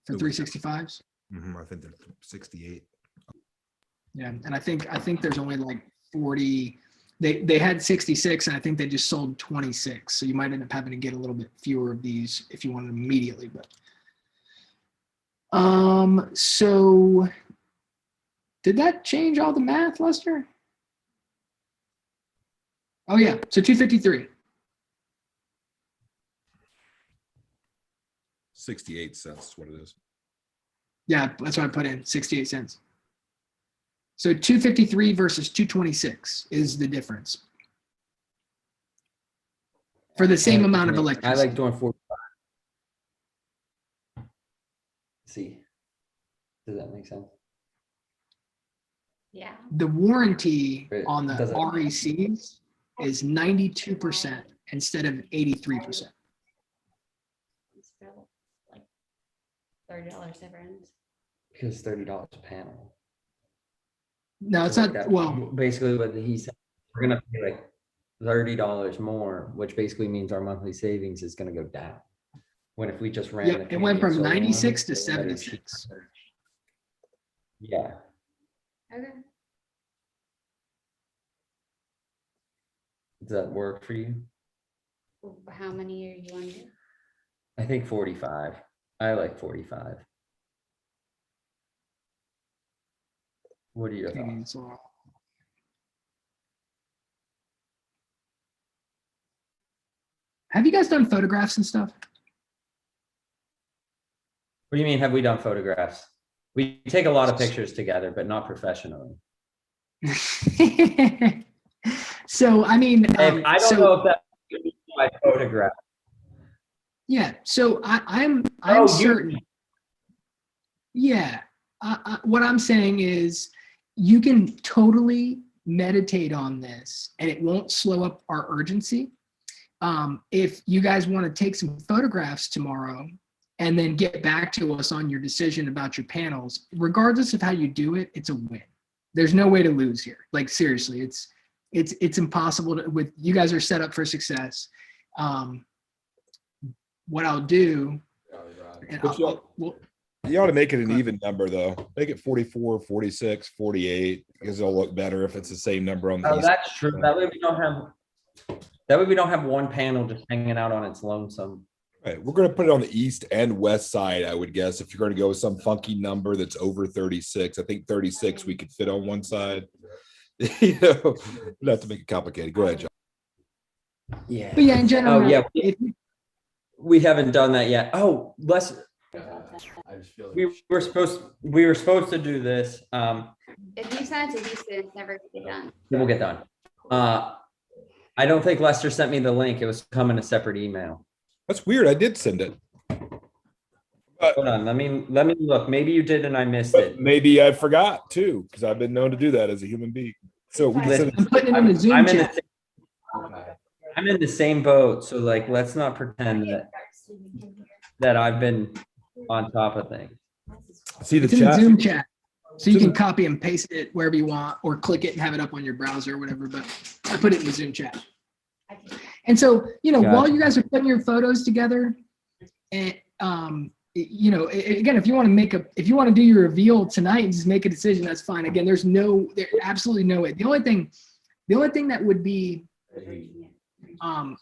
for 365s. I think they're 68. Yeah, and I think there's only like 40. They had 66, and I think they just sold 26. So you might end up having to get a little bit fewer of these if you want them immediately. But so did that change all the math, Lester? Oh yeah, so 253. 68 cents is what it is. Yeah, that's what I put in, 68 cents. So 253 versus 226 is the difference for the same amount of I electricity. like doing 45. See, does that make sense? Yeah. The warranty It on the doesn't- RECs is 92% instead of 83%. It's still like $30 difference. Because $30 a panel. No, it's So not. that- Well, basically what he said, we're gonna pay like $30 more, which basically means our monthly savings is gonna go down. When if we just ran. yep, the it went from Canadian Solar one, 96 to it would have been 76. cheaper. Yeah, Okay. does that work for you? How many are you on? I think 45. I like 45. What are your thoughts? Have you guys done photographs and stuff? What do you mean, have we done photographs? We take a lot of pictures together, but not professionally. So, I mean, And I don't know if that's my photograph. Yeah. So I'm Oh, you- certain. Yeah. What I'm saying is you can totally meditate on this and it won't slow up our urgency. If you guys want to take some photographs tomorrow and then get back to us on your decision about your panels, regardless of how you do it, it's a win. There's no way to lose here. like seriously, it's impossible to, with you guys are set up for success. What I'll do, and But you ought to make it an even number though. Make it 44, 46, 48, because it'll look better if it's the same number on the Oh, east. that's true. That way we don't have one panel just hanging out on its lonesome. Right, we're gonna put it on the east and west side, I would guess, if you're gonna go with some funky number that's over 36. I think 36 we could fit on one side. You know, not to make it complicated. Go ahead, John. Yeah. but yeah, in general, Oh, yeah. if, We haven't done that yet. Oh, we were supposed to do this. If you send it to Houston, it's never gonna get done. It will get done. I don't think Lester sent me the link. It was come in a separate email. That's weird. I did send it. Hold on, let me look. Maybe you did and I missed But it. maybe I forgot too, because I've been known to do that as a human being. So we can send it. I'm putting it in the Zoom I'm in the chat. I'm in the same boat, so like, let's not pretend that I've been on top of things. See the It's in the chat. Zoom chat. So you It's in can copy and paste it wherever you want, or click it and have it up on your browser or whatever, but I put it in the Zoom chat. And so, while Gotcha. you guys are putting your photos together, and you know, again, if you want to do your reveal tonight and just make a decision, that's fine. Again, there's absolutely no way. The only thing that would be,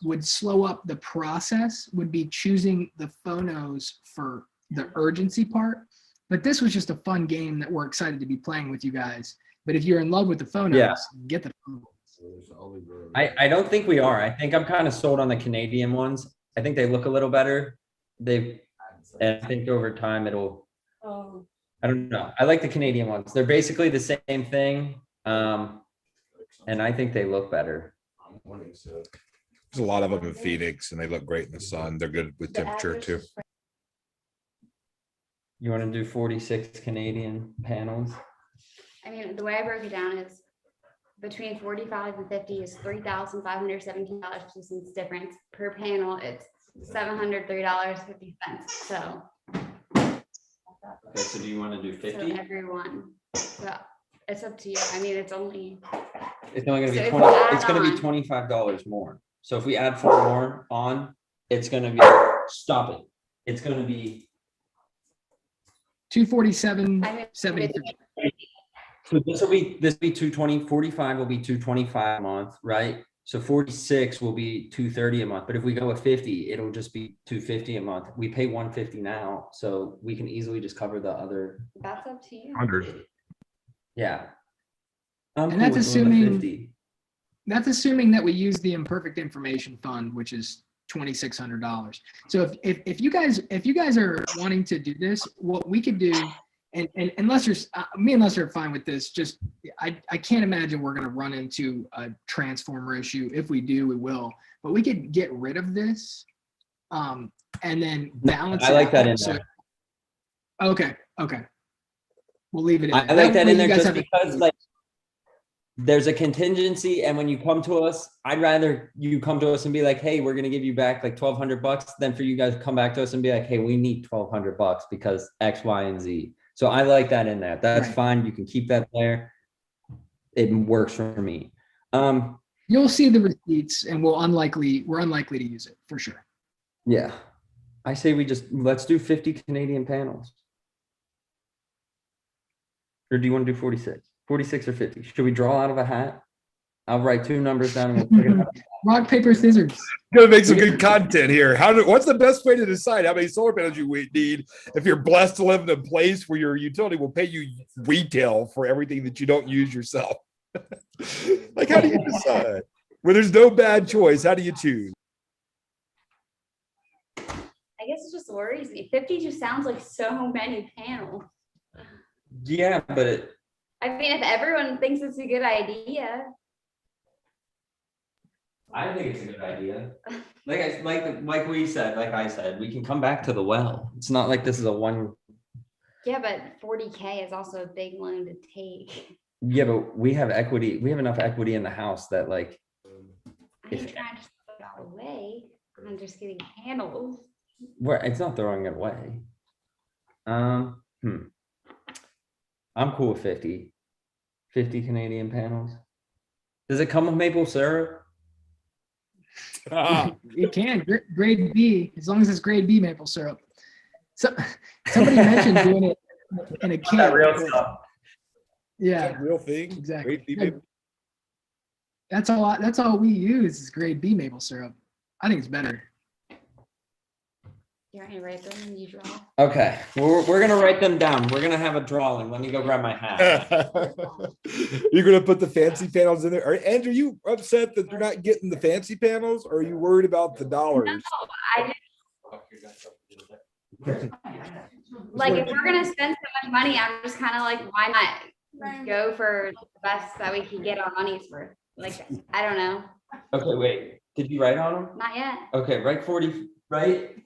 would slow up the process would be choosing the phonos for the urgency part. But this was just a fun game that we're excited to be playing with you guys. But if you're in love with the phonos, get the phonos. I don't think we are. I think I'm kind of sold on the Canadian ones. I think they look a little better. And I think over time it'll, I don't know. I like the Canadian ones. They're basically the same thing. And I think they look better. There's a lot of them in Phoenix and they look great in the sun. They're good with temperature too. You want to do 46 Canadian panels? I mean, the way I broke it down is between 45 and 50 is $3,517 cents difference per panel. It's $703.50. So. Okay, so do you want to do 50? So everyone. So it's up to you. I mean, it's only going to be so 20. It's going to be on- $25 more. So if we add 4 more on, it's going to be, stop it. It's going to be. 247.73. So this will be 220, 45 will be 225 a month, right? So 46 will be 230 a month. But if we go with 50, it'll just be 250 a month. We pay 150 now, so we can easily just cover the other. That's up to you. 100. Yeah. And that's assuming that we use the imperfect information fund, which is $2,600. So if you guys are wanting to do this, what we could do, and unless me and Lester are fine with this, just I can't imagine we're going to run into a transformer issue. If we do, we will. But we could get rid of this, and then balance. I like that in So, there. okay. We'll leave it in. I like that way in there you guys just have because like there's a contingency, and when you come to us, I'd rather you come to us and be like, hey, we're gonna give you back like $1,200 than for you guys to come back to us and be like, hey, we need $1,200 because X, Y, and Z. So I like that in there. That's Right. fine. You can keep that there. It works for me. You'll see the receipts, and we're unlikely to use it for sure. Yeah. I say let's do 50 Canadian panels. Or do you want to do 46? 46 or 50? Should we draw out of a hat? I'll write 2 numbers down and we'll figure it out. Rock, paper, scissors. Gonna make some good content here. What's the best way to decide how many solar panels you need if you're blessed to live in a place where your utility will pay you retail for everything that you don't use yourself? Like, how do you decide? When there's no bad choice, how do you choose? I guess it just worries me. 50 just sounds like so many panels. Yeah, but I mean, if everyone thinks it's a good idea, I think it's a good idea. Like we said, like I said, we can come back to the well. It's not like this is a one. yeah, but 40K is also a big loan to take. Yeah, but we have equity. We have enough equity in the house that like, I ain't trying to throw it all away. I'm just getting panels. it's not throwing it away. I'm cool with 50 Canadian panels. Does it come with maple syrup? It can grade B, as long as it's grade B maple syrup. So somebody mentioned doing it in a can. Yeah, Real thing. exactly. Great people. That's all we use is grade B maple syrup. I think it's better. You want me to write them and you draw? Okay, we're gonna write them down. We're gonna have a drawing. Let me go grab my hat. You're gonna put the fancy panels in there. Andrew, are you upset that you're not getting the fancy panels, or are you worried about the dollars? No, like if we're gonna spend so much money, I'm just kind of like, why not go for the best that we can get our money's worth? Like, I don't know. Okay, wait. Did you write on them? Not yet. Okay, write 40. Write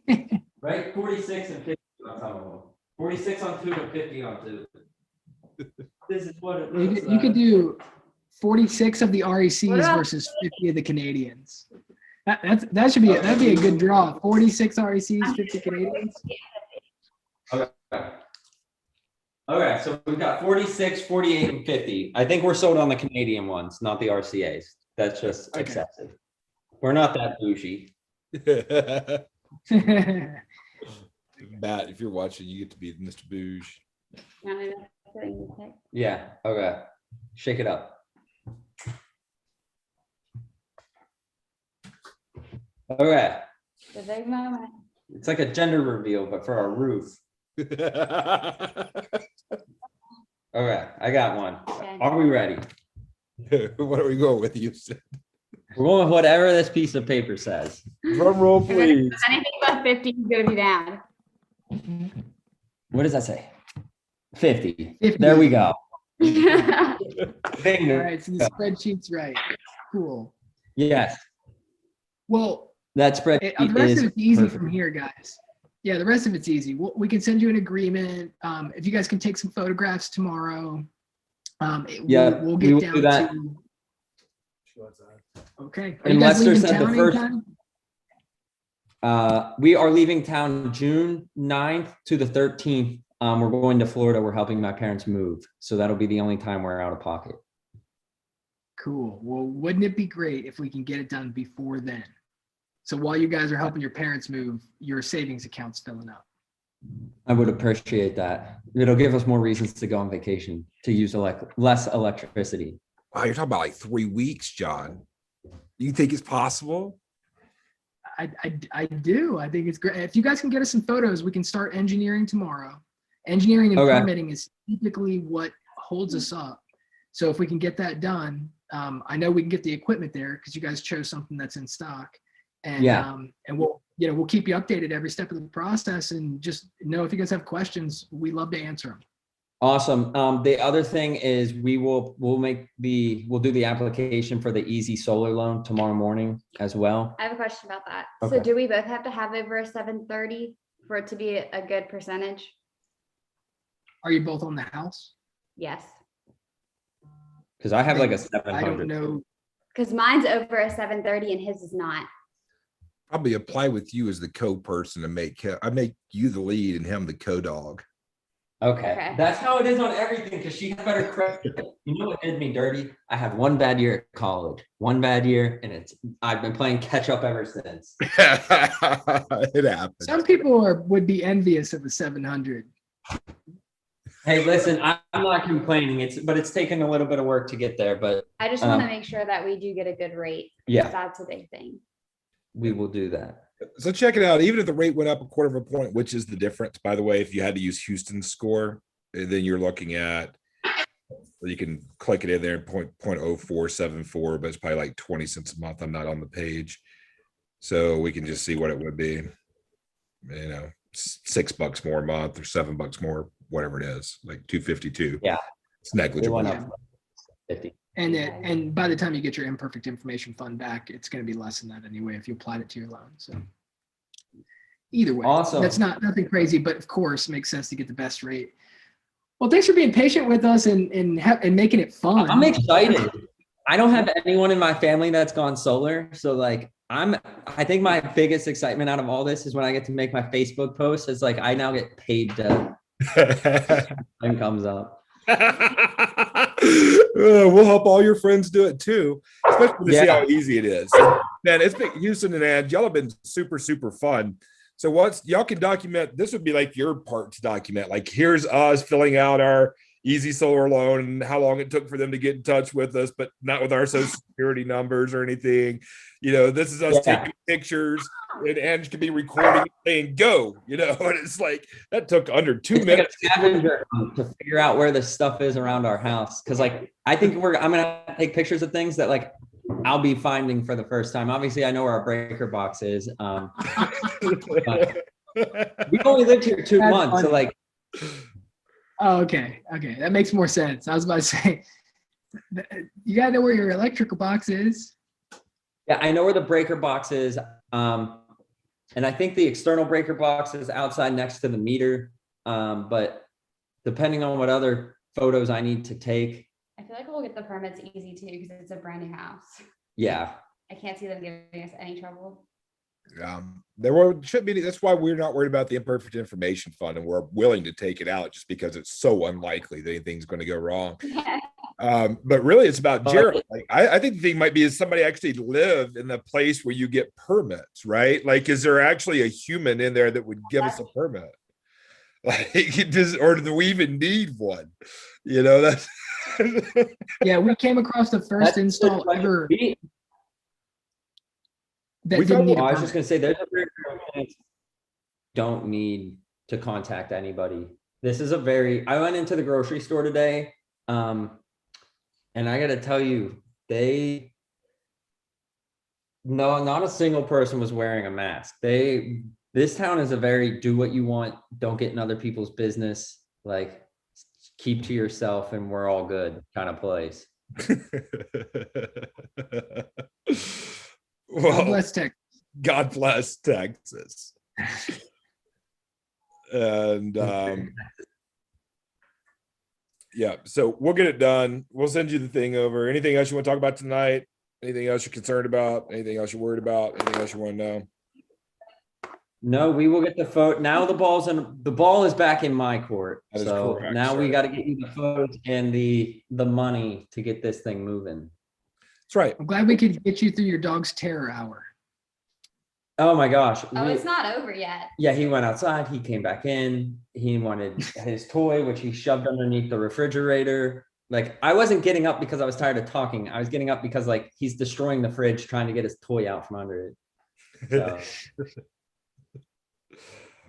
46 and 50 on some of them. 46 on 2 and 50 on 2. This is what it looks You could do 46 of the What RECs about- versus 50 of the Canadians. That'd be a good draw. 46 RECs, 50 Canadians. Okay, so we've got 46, 48, and 50. I think we're sold on the Canadian ones, not the RCAs. That's just Okay. excessive. We're not that bougie. Matt, if you're watching, you get to be Mr. Booge. No, no, no, that's what you pick. Yeah, okay. Shake it up. Okay, The big moment. it's like a gender reveal, but for our roof. Okay, I got one. Okay. Are we ready? What are we going with, Houston? We're going with whatever this piece of paper says. Drum roll, please. Anything above 50 is gonna be bad. What does that say? 50. 50. There we go. All Finger. right, so the spreadsheet's right. Cool. Yes, Well, that spread the rest is of it's easy perfect. from here, guys. Yeah, the rest of it's easy. We can send you an agreement. If you guys can take some photographs tomorrow, Yeah, we'll we get will down do that. to. Okay. Are And you guys Lester leaving said the town first- anytime? We are leaving town June 9th to the 13th. We're going to Florida. We're helping my parents move. So that'll be the only time we're out of pocket. Cool. Well, wouldn't it be great if we can get it done before then? So while you guys are helping your parents move, your savings account's filling up. I would appreciate that. It'll give us more reasons to go on vacation, to use less electricity. Wow, you're talking about like 3 weeks, John. You think it's possible? I do. I think it's great. If you guys can get us some photos, we can start engineering tomorrow. Engineering and Okay. permitting is typically what holds us up. So if we can get that done, I know we can get the equipment there because you guys chose something that's in stock. And Yeah. and we'll keep you updated every step of the process, and just know if you guys have questions, we love to answer them. Awesome. The other thing is we'll do the application for the Easy Solar Loan tomorrow morning as well. I have a question about that. Okay. So do we both have to have over a 730 for it to be a good percentage? Are you both on the house? Yes, Because I have like a I don't 700. know. because mine's over a 730 and his is not. Probably apply with you as the co-person to I make you the lead and him the co-dog. Okay. Okay. That's how it is on everything because she has better credit. You know what did me dirty? I had one bad year at college, one bad year, and I've been playing catch up ever since. It happens. Some people would be envious of the 700. Hey, listen, I'm not complaining. But it's taken a little bit of work to get there, but I just want to make sure that we do get a good rate. yeah, That's a big thing. we will do that. So check it out. Even if the rate went up 1/4 point, which is the difference, by the way, if you had to use Houston's score, then you're looking at, you can click it in there, 0.0474, but it's probably like 20 cents a month. I'm not on the page. So we can just see what it would be. You know, $6 more a month or $7 more, whatever it is, like 252. Yeah. It's It negligible. went up 50. And by the time you get your imperfect information fund back, it's going to be less than that anyway if you applied it to your loan. So either way, Awesome. that's nothing crazy, but of course it makes sense to get the best rate. Well, thanks for being patient with us and making it fun. I'm excited. I don't have anyone in my family that's gone solar. So like I think my biggest excitement out of all this is when I get to make my Facebook post. It's like I now get paid to and comes up. We'll help all your friends do it too, especially to see Yeah. how easy it is. Man, it's been Houston and Ange, y'all have been super, super fun. So once y'all can document, this would be like your part to document. Like, here's us filling out our Easy Solar loan and how long it took for them to get in touch with us, but not with our social security numbers or anything. You know, this is us Yeah. taking pictures, and Ange can be recording and saying go, you know, and it's like that took under 2 It's like minutes. a scavenger hunt to figure out where the stuff is around our house. Cause like, I think I'm gonna take pictures of things that like I'll be finding for the first time. Obviously I know where our breaker box is. We've only lived here 2 That's months. So funny. like, Oh, okay. That makes more sense. I was about to say, you gotta know where your electrical box is. yeah, I know where the breaker box is. And I think the external breaker box is outside next to the meter. But depending on what other photos I need to take, I feel like we'll get the permits easy too, because it's a brand new house. yeah. I can't see them giving us any trouble. Shouldn't be. That's why we're not worried about the imperfect information fund, and we're willing to take it out just because it's so unlikely that anything's going to go wrong. But really it's about But- Gerald. Like I think the thing might be is somebody actually live in the place where you get permits, right? Like, is there actually a human in there that would give us a permit? Like, or do we even need one? You know, that's Yeah, we came across the first That's a install good ever question. that we didn't got need a Oh, I was just permit. gonna say, there's a very real chance don't need to contact anybody. This is a very, I went into the grocery store today, and I gotta tell you, no, not a single person was wearing a mask. This town is a very do what you want, don't get in other people's business, like keep to yourself and we're all good kind of place. God well, bless Tech. God bless Texas. And yeah, so we'll get it done. We'll send you the thing over. Anything else you want to talk about tonight? Anything else you're concerned about? Anything else you're worried about? Anything else you want to know? No, we will get the photo. Now the ball is back in my court. That is So correct, now we sir. got to get you the photos and the money to get this thing moving. That's right. I'm glad we could get you through your dog's terror hour. Oh my gosh. Oh, we- it's not over yet. Yeah, he went outside. He came back in. He wanted his toy, which he shoved underneath the refrigerator. Like, I wasn't getting up because I was tired of talking. I was getting up because like he's destroying the fridge, trying to get his toy out from under it. So,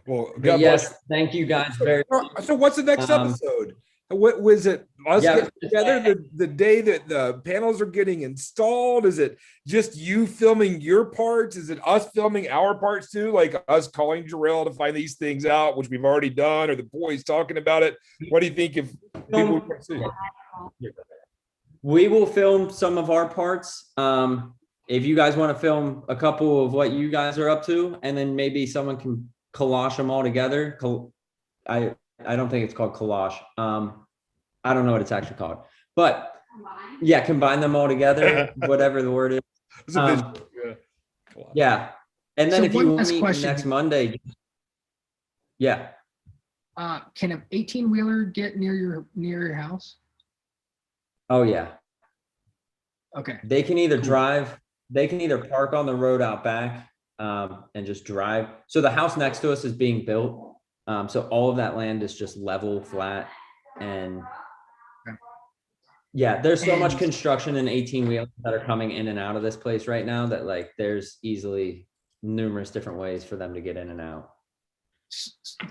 Well, but God bless. yes, thank you guys very much. So what's the next Um, episode? What was it? Us Yeah, get together the day that the panels are getting installed? Is it just you filming your parts? Is it us filming our parts too? Like us calling Jarrell to find these things out, which we've already done, or the boys talking about it? What do you think if people would want to see? We will film some of our parts. If you guys want to film a couple of what you guys are up to, and then maybe someone can collage them all together. I don't think it's called collage. I don't know what it's actually called, but yeah, combine them all together, whatever the word is. It's a Um, visual, yeah. Yeah, and then So if one you want last me question. next Monday, yeah. Can an 18-wheeler get near your house? Oh yeah, Okay. they can either Cool. drive, they can either park on the road out back, and just drive. So the house next to us is being built. So all of that land is just level, flat, and Okay. yeah, there's so much And- construction and 18-wheelers that are coming in and out of this place right now that like there's easily numerous different ways for them to get in and out.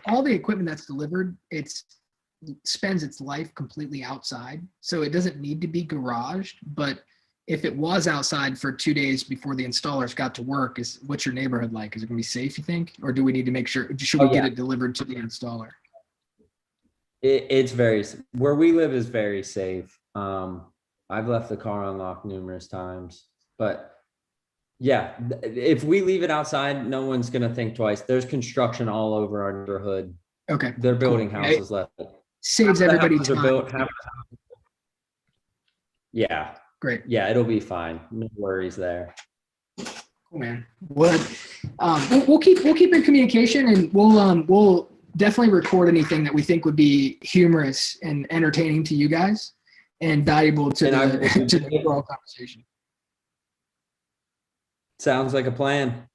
All the equipment that's delivered, spends its life completely outside, so it doesn't need to be garaged. But if it was outside for 2 days before the installers got to work, what's your neighborhood like? Is it gonna be safe, you think, or do we need to make sure? Should we Oh, get yeah. it delivered to the installer? It's where we live is very safe. I've left the car unlocked numerous times, but yeah, if we leave it outside, no one's gonna think twice. There's construction all over our neighborhood. Okay, They're building Cool. houses left. saves Half the everybody houses are time. built, half the houses- Yeah, Great. yeah, it'll be fine. No worries there. Cool, man. We'll keep in communication, and we'll definitely record anything that we think would be humorous and entertaining to you guys and valuable to And I the will- to the overall conversation. Sounds like a plan.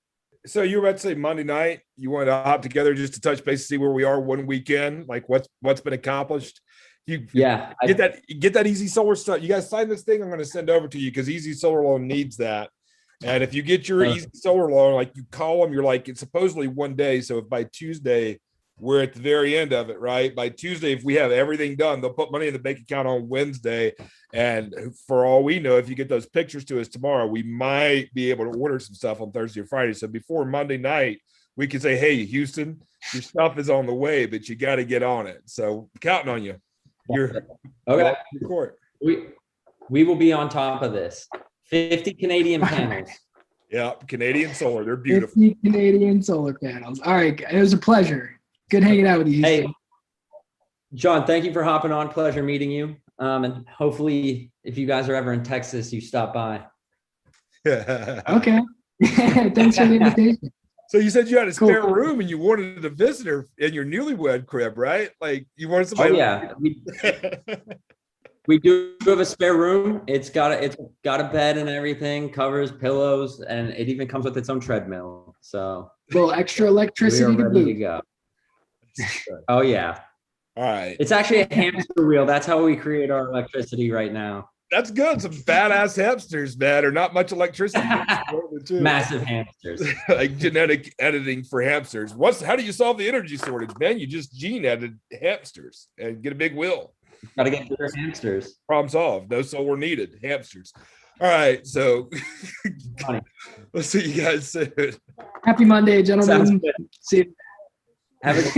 So you were about to say Monday night, you wanted to hop together just to touch base, see where we are one weekend, like what's been accomplished. You Yeah, get that Easy Solar stuff. You guys sign this thing I'm going to send over to you because Easy Solar Loan needs that. And if you get your Easy Solar Loan, like you call them, you're like, it's supposedly 1 day. So if by Tuesday, we're at the very end of it, right? By Tuesday, if we have everything done, they'll put money in the bank account on Wednesday. And for all we know, if you get those pictures to us tomorrow, we might be able to order some stuff on Thursday or Friday. So before Monday night, we can say, hey, Houston, your stuff is on the way, but you got to get on it. So counting on you. You're okay. you're court. We will be on top of this. 50 Canadian panels. Yeah, Canadian Solar, they're beautiful. 50 Canadian solar panels. All right, it was a pleasure. Good hanging out with you. Hey, John, thank you for hopping on. Pleasure meeting you. And hopefully, if you guys are ever in Texas, you stop by. Okay. Thanks for the invitation. So you said you had a Cool, spare cool. room and you wanted a visitor in your newlywed crib, right? Like you wanted Oh somebody. yeah, We do have a spare room. It's got a bed and everything, covers, pillows, and it even comes with its own treadmill. So A little extra we are electricity to ready to boot. go. Oh yeah. All right. It's actually a hamster wheel. That's how we create our electricity right now. That's good. Some badass hamsters, man, or not much electricity. Massive hamsters. Like genetic editing for hamsters. How do you solve the energy shortage, man? You just gene edit hamsters and get a big wheel. Got to get bigger hamsters. Problem solved. No solar needed. Hamsters. All right. So we'll see you guys soon. Happy Monday, Sounds gentlemen. good. See you. Have a